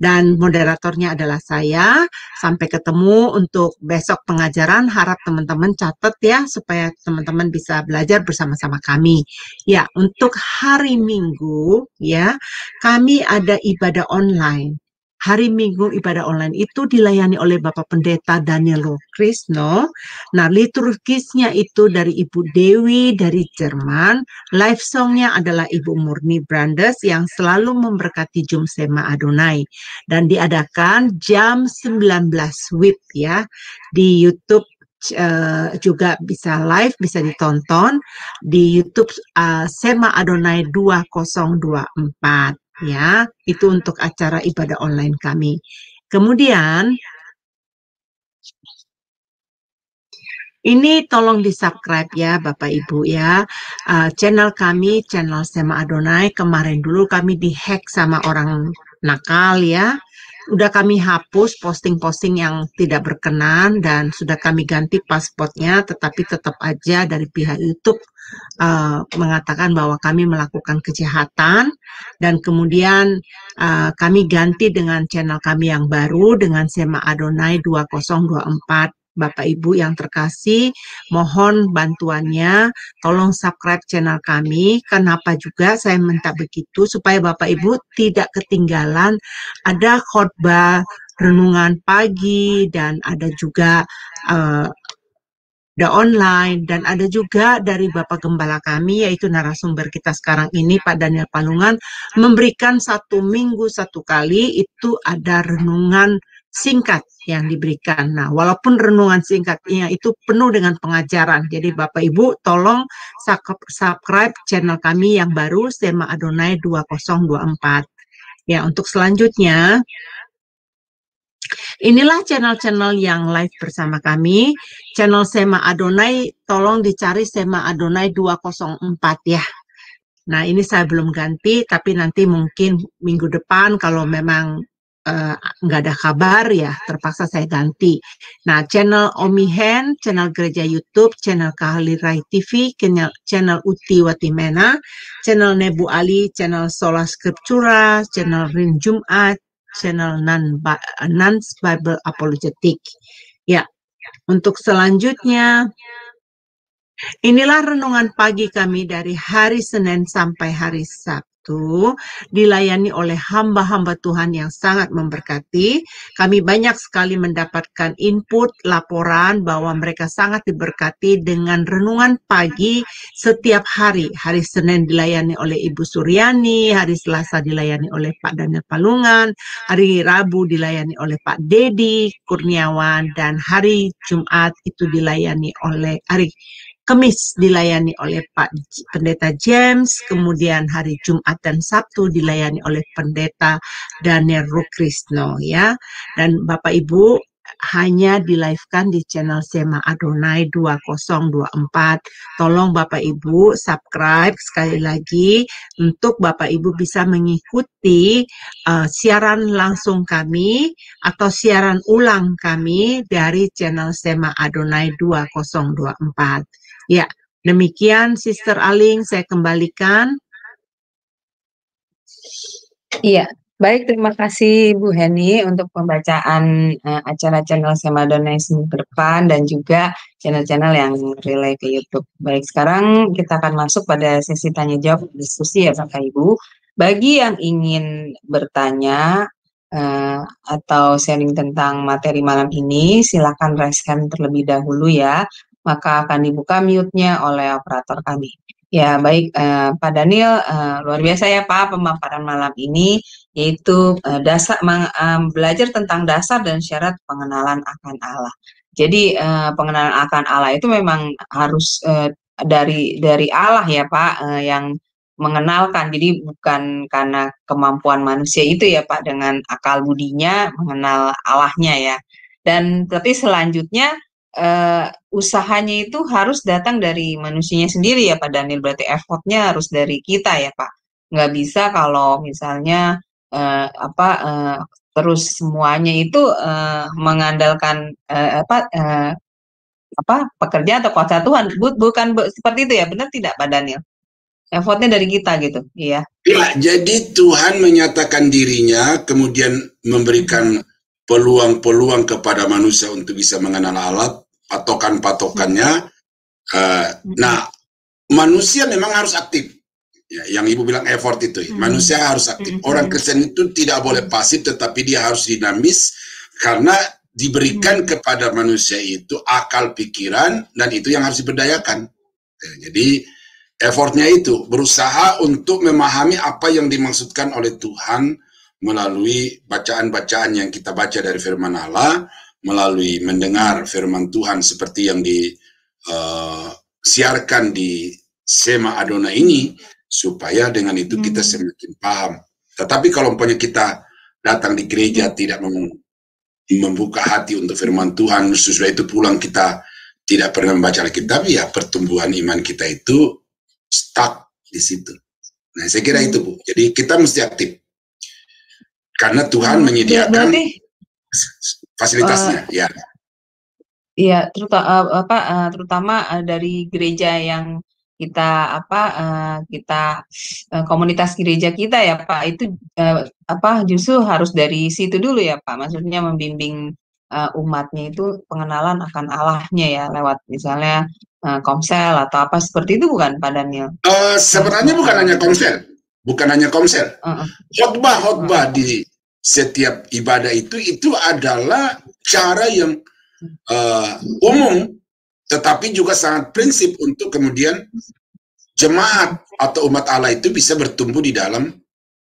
Dan moderatornya adalah saya. Sampai ketemu untuk besok pengajaran. Harap teman-teman catat ya supaya teman-teman bisa belajar bersama-sama kami. Ya, untuk hari Minggu ya, kami ada ibadah online. Hari Minggu ibadah online itu dilayani oleh Bapak Pendeta Daniel Krisno. Nah, liturgisnya itu dari Ibu Dewi dari Jerman. Live songnya adalah Ibu Murni Brandes yang selalu memberkati Jum Sema Adonai. Dan diadakan jam 19 WIB ya. Di YouTube juga bisa live, bisa ditonton. Di YouTube Sema Adonai 2024. Ya, itu untuk acara ibadah online kami. Kemudian ini tolong di-subscribe ya Bapak Ibu ya. Channel kami, channel Sema Adonai, kemarin dulu kami dihack sama orang nakal ya. Udah kami hapus posting-posting yang tidak berkenan dan sudah kami ganti passwordnya, tetapi tetap aja dari pihak YouTube mengatakan bahwa kami melakukan kejahatan, dan kemudian kami ganti dengan channel kami yang baru dengan Sema Adonai 2024. Bapak Ibu yang terkasih, mohon bantuannya, tolong subscribe channel kami. Kenapa juga saya minta begitu? Supaya Bapak Ibu tidak ketinggalan, ada khotbah renungan pagi, dan ada juga online, dan ada juga dari Bapak Gembala kami, yaitu narasumber kita sekarang ini, Pak Daniel Palungan, memberikan 1 minggu 1 kali, itu ada renungan singkat yang diberikan. Nah, walaupun renungan singkatnya itu penuh dengan pengajaran, jadi Bapak Ibu tolong subscribe channel kami yang baru, Sema Adonai 2024. Ya, untuk selanjutnya, inilah channel-channel yang live bersama kami. Channel Sema Adonai, tolong dicari Sema Adonai 204 ya. Nah, ini saya belum ganti, tapi nanti mungkin minggu depan kalau memang nggak ada kabar ya, terpaksa saya ganti. Nah, channel Omihen, channel Gereja YouTube, channel Kahalirai TV, channel Uti Watimena, channel Nebu Ali, channel Sola Scriptura, channel Rin Jumat, channel Nans Bible Apologetic. Ya, untuk selanjutnya, inilah renungan pagi kami dari hari Senin sampai hari Sabtu, dilayani oleh hamba-hamba Tuhan yang sangat memberkati. Kami banyak sekali mendapatkan input, laporan bahwa mereka sangat diberkati dengan renungan pagi setiap hari. Hari Senin dilayani oleh Ibu Suryani, hari Selasa dilayani oleh Pak Daniel Palungan, hari Rabu dilayani oleh Pak Dedi Kurniawan, dan hari Jumat itu dilayani oleh Kamis dilayani oleh Pak Pendeta James, kemudian hari Jumat dan Sabtu dilayani oleh Pendeta Daniel Rukrisno ya. Dan Bapak Ibu hanya di-live-kan di channel Sema Adonai 2024. Tolong Bapak Ibu subscribe sekali lagi untuk Bapak Ibu bisa mengikuti siaran langsung kami atau siaran ulang kami dari channel Sema Adonai 2024. Ya, demikian Sister Aling, saya kembalikan. Iya, baik, terima kasih Bu Heni untuk pembacaan acara channel Sema Adonai ke depan dan juga channel-channel yang relay ke YouTube. Baik, sekarang kita akan masuk pada sesi tanya jawab diskusi ya Bapak Ibu. Bagi yang ingin bertanya atau sharing tentang materi malam ini, silakan raise hand terlebih dahulu ya. Maka akan dibuka mute-nya oleh operator kami. Ya, baik Pak Daniel, luar biasa ya Pak pemaparan malam ini, yaitu belajar tentang dasar dan syarat pengenalan akan Allah. Jadi pengenalan akan Allah itu memang harus dari Allah ya Pak, yang mengenalkan. Jadi bukan karena kemampuan manusia itu ya Pak, dengan akal budinya mengenal Allahnya ya. Dan tapi selanjutnya usahanya itu harus datang dari manusianya sendiri ya Pak Daniel, berarti effortnya harus dari kita ya Pak. Nggak bisa kalau misalnya terus semuanya itu mengandalkan pekerja atau kuasa Tuhan. Bukan seperti itu ya, benar tidak Pak Daniel? Effortnya dari kita gitu, iya. Ya, jadi Tuhan menyatakan dirinya, kemudian memberikan peluang-peluang kepada manusia untuk bisa mengenal Allah, patokan-patokannya. Nah, manusia memang harus aktif. Ya, yang Ibu bilang effort itu, manusia harus aktif. Orang Kristen itu tidak boleh pasif, tetapi dia harus dinamis, karena diberikan kepada manusia itu akal pikiran, dan itu yang harus diberdayakan. Jadi, effortnya itu berusaha untuk memahami apa yang dimaksudkan oleh Tuhan melalui bacaan-bacaan yang kita baca dari firman Allah, melalui mendengar firman Tuhan seperti yang disiarkan di Sema Adonai ini, supaya dengan itu kita semakin paham. Tetapi kalau umpamanya kita datang di gereja tidak membuka hati untuk firman Tuhan, sesudah itu pulang kita tidak pernah membaca Alkitab, ya pertumbuhan iman kita itu stuck di situ. Nah, saya kira itu Bu. Jadi kita mesti aktif karena Tuhan menyediakan fasilitasnya. Ya. Iya, terutama dari gereja yang kita komunitas gereja kita ya Pak, itu justru harus dari situ dulu ya Pak. Maksudnya membimbing umatnya itu pengenalan akan Allahnya ya, lewat misalnya komsel atau apa seperti itu, bukan Pak Daniel? Sebenarnya bukan hanya komsel. Khotbah di setiap ibadah itu adalah cara yang umum, tetapi juga sangat prinsip untuk kemudian jemaat atau umat Allah itu bisa bertumbuh di dalam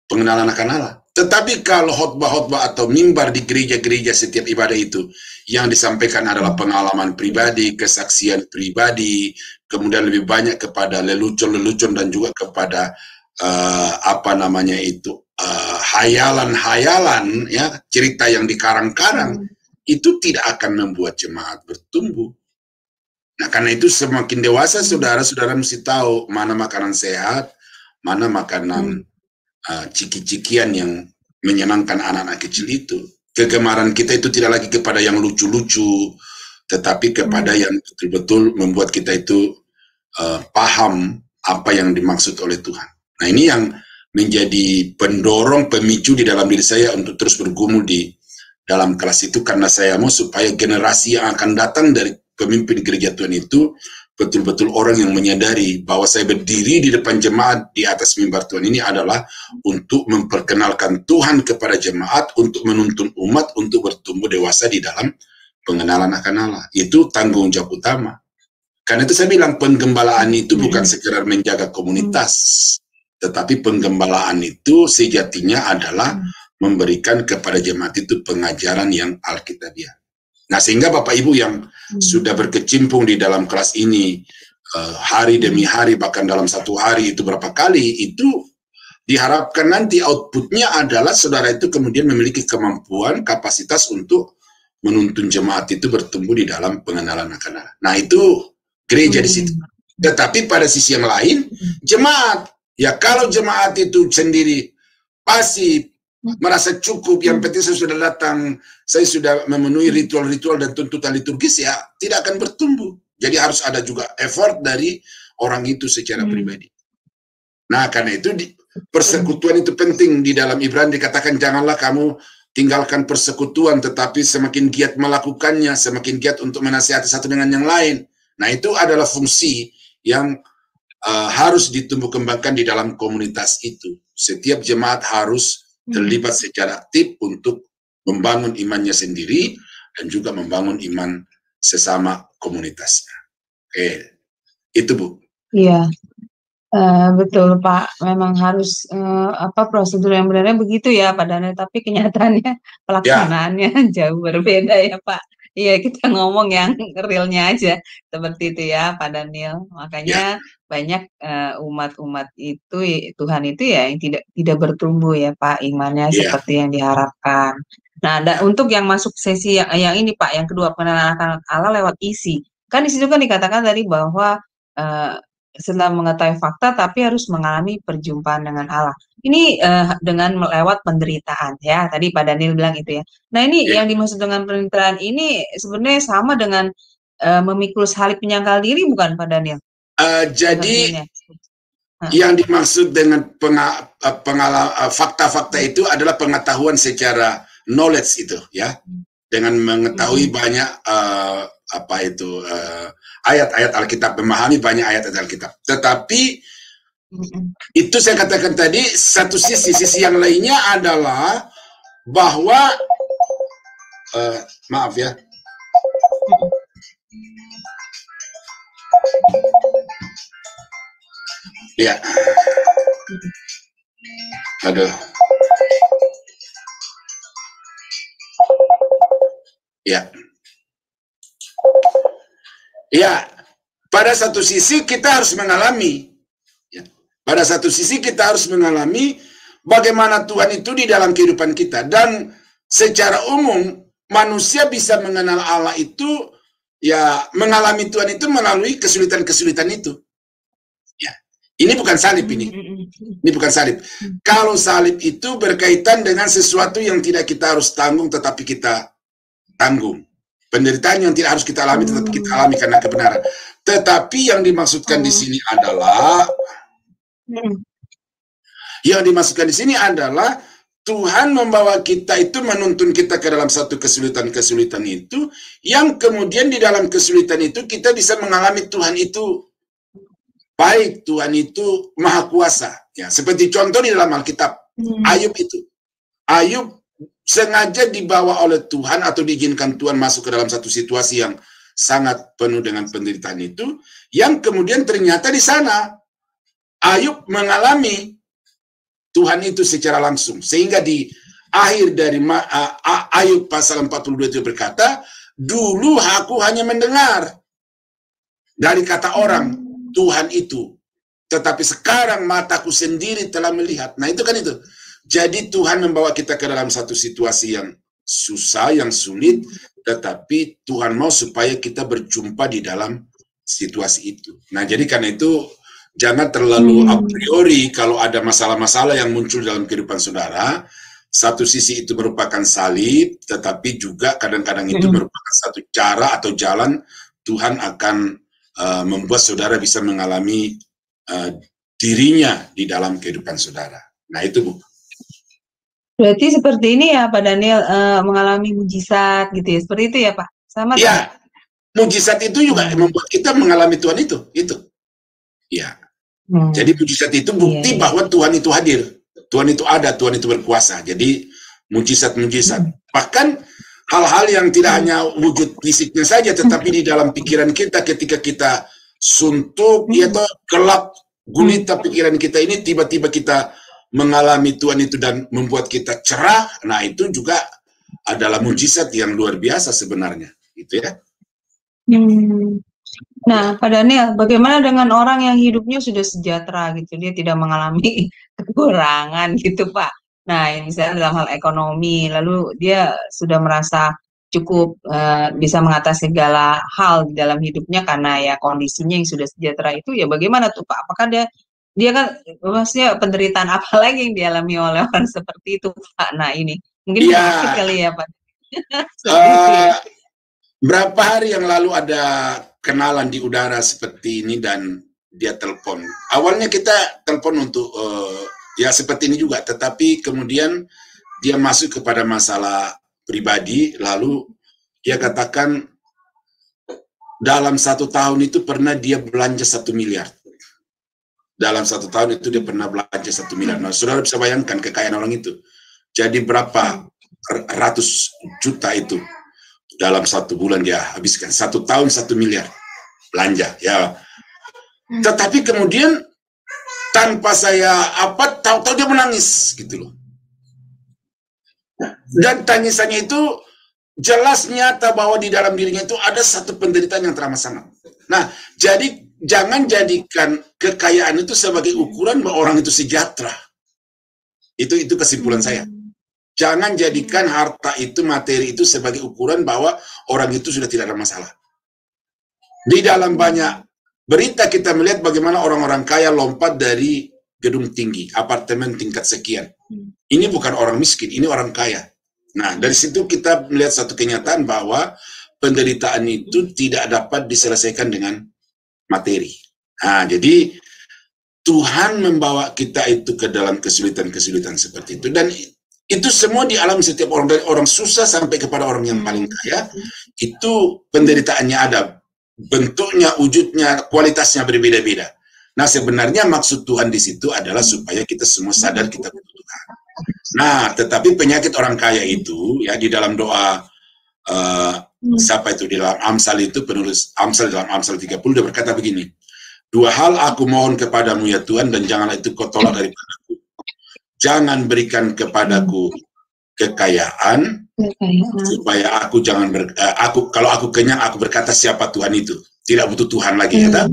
pengenalan akan Allah. Tetapi kalau khotbah atau mimbar di gereja-gereja setiap ibadah itu yang disampaikan adalah pengalaman pribadi, kesaksian pribadi, kemudian lebih banyak kepada lelucon dan juga kepada hayalan-hayalan, ya, cerita yang dikarang-karang, itu tidak akan membuat jemaat bertumbuh. Nah, karena itu semakin dewasa saudara-saudara mesti tahu mana makanan sehat, mana makanan ciki-cikian yang menyenangkan anak-anak kecil itu. Kegemaran kita itu tidak lagi kepada yang lucu-lucu, tetapi kepada yang betul-betul membuat kita itu paham apa yang dimaksud oleh Tuhan. Nah, ini yang menjadi pendorong, pemicu di dalam diri saya untuk terus bergumul di dalam kelas itu, karena saya mau supaya generasi yang akan datang dari pemimpin gereja Tuhan itu betul-betul orang yang menyadari bahwa saya berdiri di depan jemaat di atas mimbar Tuhan ini adalah untuk memperkenalkan Tuhan kepada jemaat, untuk menuntun umat untuk bertumbuh dewasa di dalam pengenalan akan Allah. Itu tanggung jawab utama. Karena itu saya bilang penggembalaan itu bukan sekedar menjaga komunitas, tetapi penggembalaan itu sejatinya adalah memberikan kepada jemaat itu pengajaran yang alkitabiah. Nah, sehingga Bapak Ibu yang sudah berkecimpung di dalam kelas ini hari demi hari, bahkan dalam satu hari itu berapa kali, itu diharapkan nanti outputnya adalah saudara itu kemudian memiliki kemampuan, kapasitas untuk menuntun jemaat itu bertumbuh di dalam pengenalan akan Allah. Nah, itu gereja di situ. Tetapi pada sisi yang lain, jemaat, ya kalau jemaat itu sendiri pasif, merasa cukup, yang penting saya sudah datang, saya sudah memenuhi ritual-ritual dan tuntutan liturgis, ya tidak akan bertumbuh. Jadi harus ada juga effort dari orang itu secara pribadi. Nah, karena itu persekutuan itu penting. Di dalam Ibrani dikatakan janganlah kamu tinggalkan persekutuan, tetapi semakin giat melakukannya, semakin giat untuk menasihati satu dengan yang lain. Nah, itu adalah fungsi yang harus ditumbuh kembangkan di dalam komunitas itu. Setiap jemaat harus terlibat secara aktif untuk membangun imannya sendiri dan juga membangun iman sesama komunitasnya. Oke, itu Bu. Iya, betul Pak. Memang harus prosedur yang benarnya begitu ya Pak Daniel. Tapi kenyataannya pelaksanaannya jauh berbeda ya Pak. Iya, kita ngomong yang realnya aja seperti itu ya Pak Daniel. Makanya banyak umat-umat itu, Tuhan itu ya yang tidak bertumbuh ya Pak imannya seperti yang diharapkan. Nah, untuk yang masuk sesi yang ini Pak, yang kedua pengenalan akan Allah lewat isi. Kan di situ kan dikatakan tadi bahwa setelah mengetahui fakta tapi harus mengalami perjumpaan dengan Allah. Ini dengan melewat penderitaan ya. Tadi Pak Daniel bilang itu ya. Nah, ini yang dimaksud dengan penderitaan ini sebenarnya sama dengan memikul salib penyangkal diri bukan Pak Daniel? Jadi yang dimaksud dengan fakta-fakta itu adalah pengetahuan secara knowledge itu ya, dengan mengetahui banyak ayat-ayat Alkitab, memahami banyak ayat-ayat Alkitab. Tetapi itu saya katakan tadi, satu sisi yang lainnya adalah bahwa maaf ya. Ya. Aduh. Ya. Ya, pada satu sisi kita harus mengalami. Ya. Pada satu sisi kita harus mengalami bagaimana Tuhan itu di dalam kehidupan kita. Dan secara umum, manusia bisa mengenal Allah itu, ya mengalami Tuhan itu melalui kesulitan-kesulitan itu. Ya. Ini bukan salib ini. Ini bukan salib. Kalau salib itu berkaitan dengan sesuatu yang tidak kita harus tanggung, tetapi kita tanggung. Penderitaan yang tidak harus kita alami, tetapi kita alami karena kebenaran. Tetapi yang dimaksudkan di sini adalah, Tuhan membawa kita itu, menuntun kita ke dalam satu kesulitan-kesulitan itu, yang kemudian di dalam kesulitan itu kita bisa mengalami Tuhan itu baik, Tuhan itu maha kuasa. Ya, seperti contoh di dalam Alkitab, Ayub itu. Ayub sengaja dibawa oleh Tuhan atau diizinkan Tuhan masuk ke dalam satu situasi yang sangat penuh dengan penderitaan itu, yang kemudian ternyata di sana Ayub mengalami Tuhan itu secara langsung, sehingga di akhir dari Ayub pasal 42 itu berkata, dulu aku hanya mendengar dari kata orang Tuhan itu, tetapi sekarang mataku sendiri telah melihat. Nah, itu kan itu. Jadi Tuhan membawa kita ke dalam satu situasi yang susah, yang sulit, tetapi Tuhan mau supaya kita berjumpa di dalam situasi itu. Nah, jadi karena itu jangan terlalu a priori kalau ada masalah-masalah yang muncul dalam kehidupan saudara. Satu sisi itu merupakan salib, tetapi juga kadang-kadang itu merupakan satu cara atau jalan Tuhan akan membuat saudara bisa mengalami dirinya di dalam kehidupan saudara. Nah, itu Bu. Berarti seperti ini ya Pak Daniel, mengalami mujizat gitu ya, seperti itu ya Pak? Sama ya, mujizat itu juga membuat kita mengalami Tuhan itu. Ya. Jadi mujizat itu bukti bahwa Tuhan itu hadir. Tuhan itu ada, Tuhan itu berkuasa. Jadi mujizat-mujizat. Bahkan hal-hal yang tidak hanya wujud fisiknya saja, tetapi di dalam pikiran kita ketika kita suntuk, atau gelap gulita pikiran kita ini, tiba-tiba kita mengalami Tuhan itu dan membuat kita cerah. Nah, itu juga adalah mujizat yang luar biasa sebenarnya. Gitu ya. Nah, Pak Daniel, bagaimana dengan orang yang hidupnya sudah sejahtera gitu, dia tidak mengalami kekurangan gitu, Pak. Nah, misalnya dalam hal ekonomi, lalu dia sudah merasa cukup bisa mengatasi segala hal di dalam hidupnya karena ya kondisinya yang sudah sejahtera itu, ya bagaimana tuh, Pak? Apakah dia kan maksudnya penderitaan apa lagi yang dialami oleh orang seperti itu, Pak? Nah, ini mungkin penyakit kali ya, Pak. Berapa hari yang lalu ada kenalan di udara seperti ini dan dia telepon. Awalnya kita telepon untuk ya seperti ini juga, tetapi kemudian dia masuk kepada masalah pribadi, lalu dia katakan dalam 1 tahun itu pernah dia belanja 1 miliar. Dalam 1 tahun itu dia pernah belanja 1 miliar. Nah, saudara bisa bayangkan kekayaan orang itu. Jadi berapa ratus juta itu dalam 1 bulan dia habiskan. 1 tahun 1 miliar belanja ya. Tetapi kemudian tanpa saya tahu-tahu dia menangis gitu loh. Dan tangisannya itu jelas nyata bahwa di dalam dirinya itu ada satu penderitaan yang teramat sangat. Nah, jadi jangan jadikan kekayaan itu sebagai ukuran bahwa orang itu sejahtera. Itu kesimpulan saya. Jangan jadikan harta itu, materi itu sebagai ukuran bahwa orang itu sudah tidak ada masalah. Di dalam banyak berita kita melihat bagaimana orang-orang kaya lompat dari gedung tinggi, apartemen tingkat sekian. Ini bukan orang miskin, ini orang kaya. Nah, dari situ kita melihat satu kenyataan bahwa penderitaan itu tidak dapat diselesaikan dengan materi. Nah, jadi Tuhan membawa kita itu ke dalam kesulitan-kesulitan seperti itu. Dan itu semua dialami setiap orang, dari orang susah sampai kepada orang yang paling kaya, itu penderitaannya ada. Bentuknya, wujudnya, kualitasnya berbeda-beda. Nah, sebenarnya maksud Tuhan di situ adalah supaya kita semua sadar kita butuh Tuhan. Nah, tetapi penyakit orang kaya itu, ya di dalam doa, siapa itu di dalam Amsal itu, penulis Amsal dalam Amsal 30, dia berkata begini, 2 hal aku mohon kepadamu ya Tuhan, dan janganlah itu kau tolak daripadaku. Jangan berikan kepadaku kekayaan, supaya aku kalau aku kenyang, aku berkata siapa Tuhan itu. Tidak butuh Tuhan lagi, ya.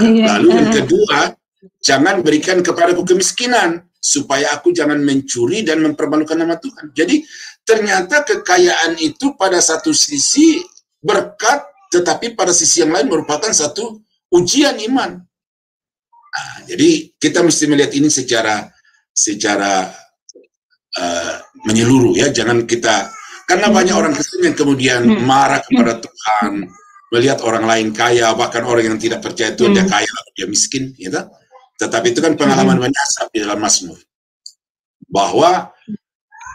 Lalu yang kedua, jangan berikan kepadaku kemiskinan, supaya aku jangan mencuri dan mempermalukan nama Tuhan. Jadi ternyata kekayaan itu pada satu sisi berkat, tetapi pada sisi yang lain merupakan satu ujian iman. Nah, jadi kita mesti melihat ini secara menyeluruh, ya. Jangan kita, karena banyak orang Kristen yang kemudian marah kepada Tuhan, melihat orang lain kaya, bahkan orang yang tidak percaya Tuhan dia kaya, dia miskin, gitu. Tetapi itu kan pengalaman banyak di dalam Mazmur, bahwa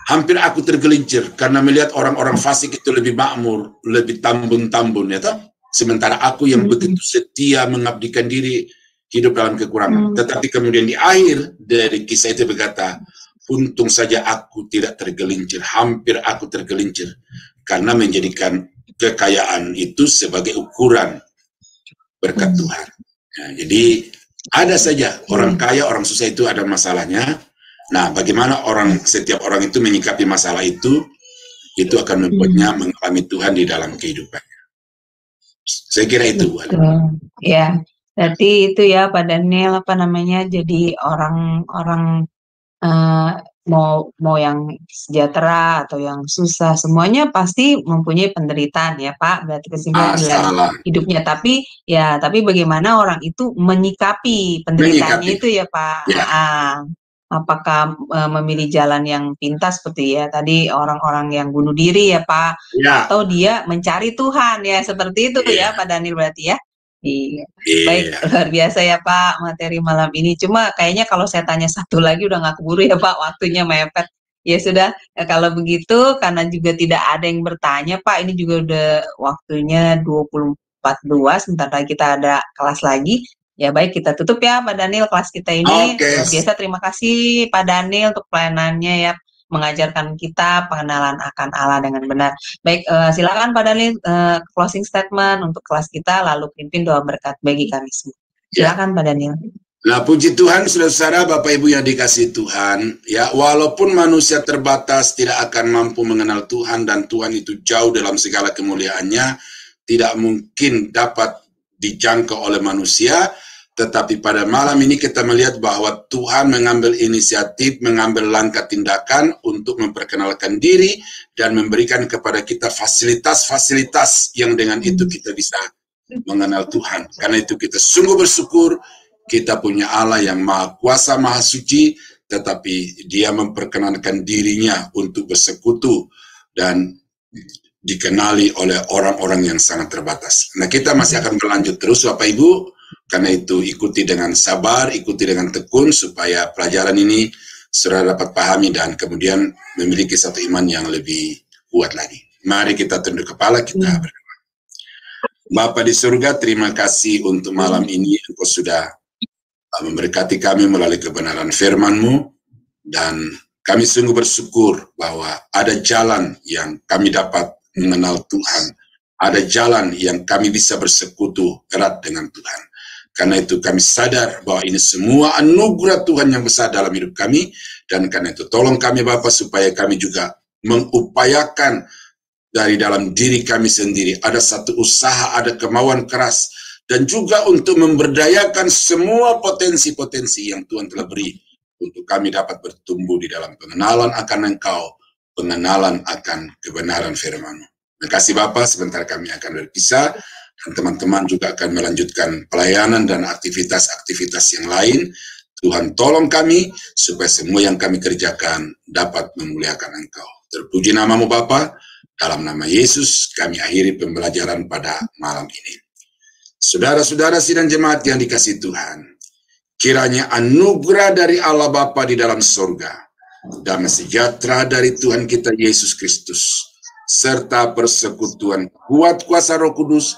hampir aku tergelincir karena melihat orang-orang fasik itu lebih makmur, lebih tambun-tambun, ya toh? Sementara aku yang begitu setia mengabdikan diri hidup dalam kekurangan. Tetapi kemudian di akhir dari kisah itu berkata, untung saja aku tidak tergelincir, hampir aku tergelincir, karena menjadikan kekayaan itu sebagai ukuran berkat Tuhan. Nah, jadi ada saja orang kaya, orang susah itu ada masalahnya. Nah, bagaimana setiap orang itu menyikapi masalah itu akan membuatnya mengalami Tuhan di dalam kehidupannya. Saya kira itu. Ya, berarti itu ya Pak Daniel, jadi orang-orang mau yang sejahtera atau yang susah, semuanya pasti mempunyai penderitaan ya Pak, berarti kesimpulan dalam Salah. hidupnya. Tapi bagaimana orang itu menyikapi penderitaannya Menyikapi. itu ya Pak. Ya. Apakah memilih jalan yang pintas seperti ya tadi orang-orang yang bunuh diri ya Pak, Ya. atau dia mencari Tuhan ya seperti itu ya Iya. Pak Daniel berarti ya. Iya. Iya. Baik, luar biasa ya Pak materi malam ini. Cuma kayaknya kalau saya tanya satu lagi udah nggak keburu ya Pak, waktunya mepet. Ya sudah, kalau begitu karena juga tidak ada yang bertanya Pak, ini juga udah waktunya 24.2, sebentar lagi kita ada kelas lagi. Ya baik, kita tutup ya Pak Daniel kelas kita ini. Oke. Luar biasa, terima kasih Pak Daniel untuk pelayanannya ya, mengajarkan kita pengenalan akan Allah dengan benar. Baik, silakan Pak Daniel closing statement untuk kelas kita, lalu pimpin doa berkat bagi kami semua. Silakan Pak Daniel. Nah, puji Tuhan, saudara-saudara, Bapak Ibu yang dikasihi Tuhan, ya, walaupun manusia terbatas tidak akan mampu mengenal Tuhan dan Tuhan itu jauh dalam segala kemuliaannya, tidak mungkin dapat dijangkau oleh manusia. Tetapi pada malam ini kita melihat bahwa Tuhan mengambil inisiatif, mengambil langkah tindakan untuk memperkenalkan diri dan memberikan kepada kita fasilitas-fasilitas yang dengan itu kita bisa mengenal Tuhan. Karena itu kita sungguh bersyukur kita punya Allah yang Maha Kuasa, Maha Suci, tetapi Dia memperkenalkan dirinya untuk bersekutu dan dikenali oleh orang-orang yang sangat terbatas. Nah, kita masih akan berlanjut terus Bapak Ibu. Karena itu ikuti dengan sabar, ikuti dengan tekun supaya pelajaran ini saudara dapat pahami dan kemudian memiliki satu iman yang lebih kuat lagi. Mari kita tunduk kepala, kita berdoa. Bapa di surga, terima kasih untuk malam ini Engkau sudah memberkati kami melalui kebenaran firman-Mu, dan kami sungguh bersyukur bahwa ada jalan yang kami dapat mengenal Tuhan, ada jalan yang kami bisa bersekutu erat dengan Tuhan. Karena itu kami sadar bahwa ini semua anugerah Tuhan yang besar dalam hidup kami, dan karena itu tolong kami Bapa supaya kami juga mengupayakan dari dalam diri kami sendiri ada satu usaha, ada kemauan keras, dan juga untuk memberdayakan semua potensi-potensi yang Tuhan telah beri untuk kami dapat bertumbuh di dalam pengenalan akan Engkau, pengenalan akan kebenaran firman-Mu. Terima kasih Bapa, sebentar kami akan berpisah. Dan teman-teman juga akan melanjutkan pelayanan dan aktivitas-aktivitas yang lain. Tuhan tolong kami supaya semua yang kami kerjakan dapat memuliakan Engkau. Terpuji nama-Mu Bapa, dalam nama Yesus kami akhiri pembelajaran pada malam ini. Saudara-saudara sidang jemaat yang dikasihi Tuhan, kiranya anugerah dari Allah Bapa di dalam sorga, damai sejahtera dari Tuhan kita Yesus Kristus, serta persekutuan kuat kuasa Roh Kudus,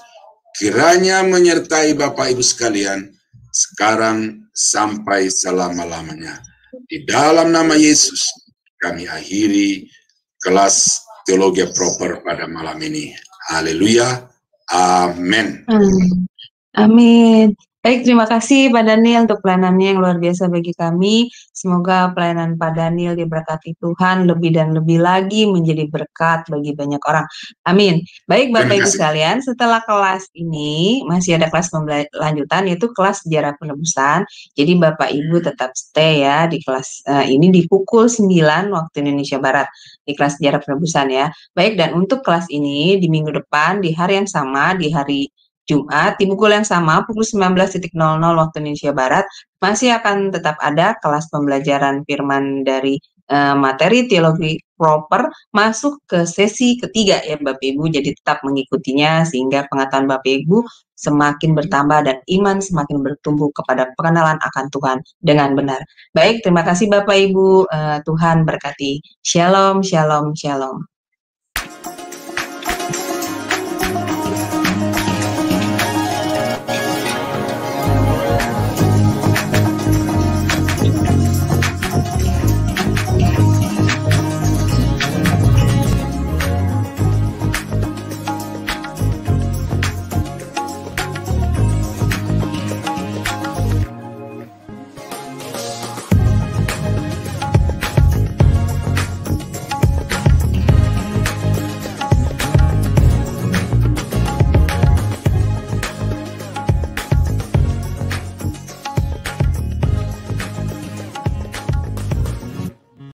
kiranya menyertai Bapak Ibu sekalian, sekarang sampai selama-lamanya. Di dalam nama Yesus, kami akhiri kelas teologi proper pada malam ini. Haleluya. Amin. Amin. Baik, terima kasih Pak Daniel untuk pelayanannya yang luar biasa bagi kami. Semoga pelayanan Pak Daniel diberkati Tuhan lebih dan lebih lagi menjadi berkat bagi banyak orang. Amin. Baik Bapak Ibu sekalian, setelah kelas ini masih ada kelas lanjutan yaitu kelas sejarah penebusan. Jadi Bapak Ibu tetap stay ya di kelas ini di pukul 9 waktu Indonesia Barat di kelas sejarah penebusan ya. Baik, dan untuk kelas ini di minggu depan di hari yang sama, di hari Jumat di pukul yang sama pukul 19.00 waktu Indonesia Barat masih akan tetap ada kelas pembelajaran firman dari materi teologi proper masuk ke sesi ketiga ya Bapak Ibu, jadi tetap mengikutinya sehingga pengetahuan Bapak Ibu semakin bertambah dan iman semakin bertumbuh kepada pengenalan akan Tuhan dengan benar. Baik, terima kasih Bapak Ibu, Tuhan berkati. Shalom, shalom, shalom.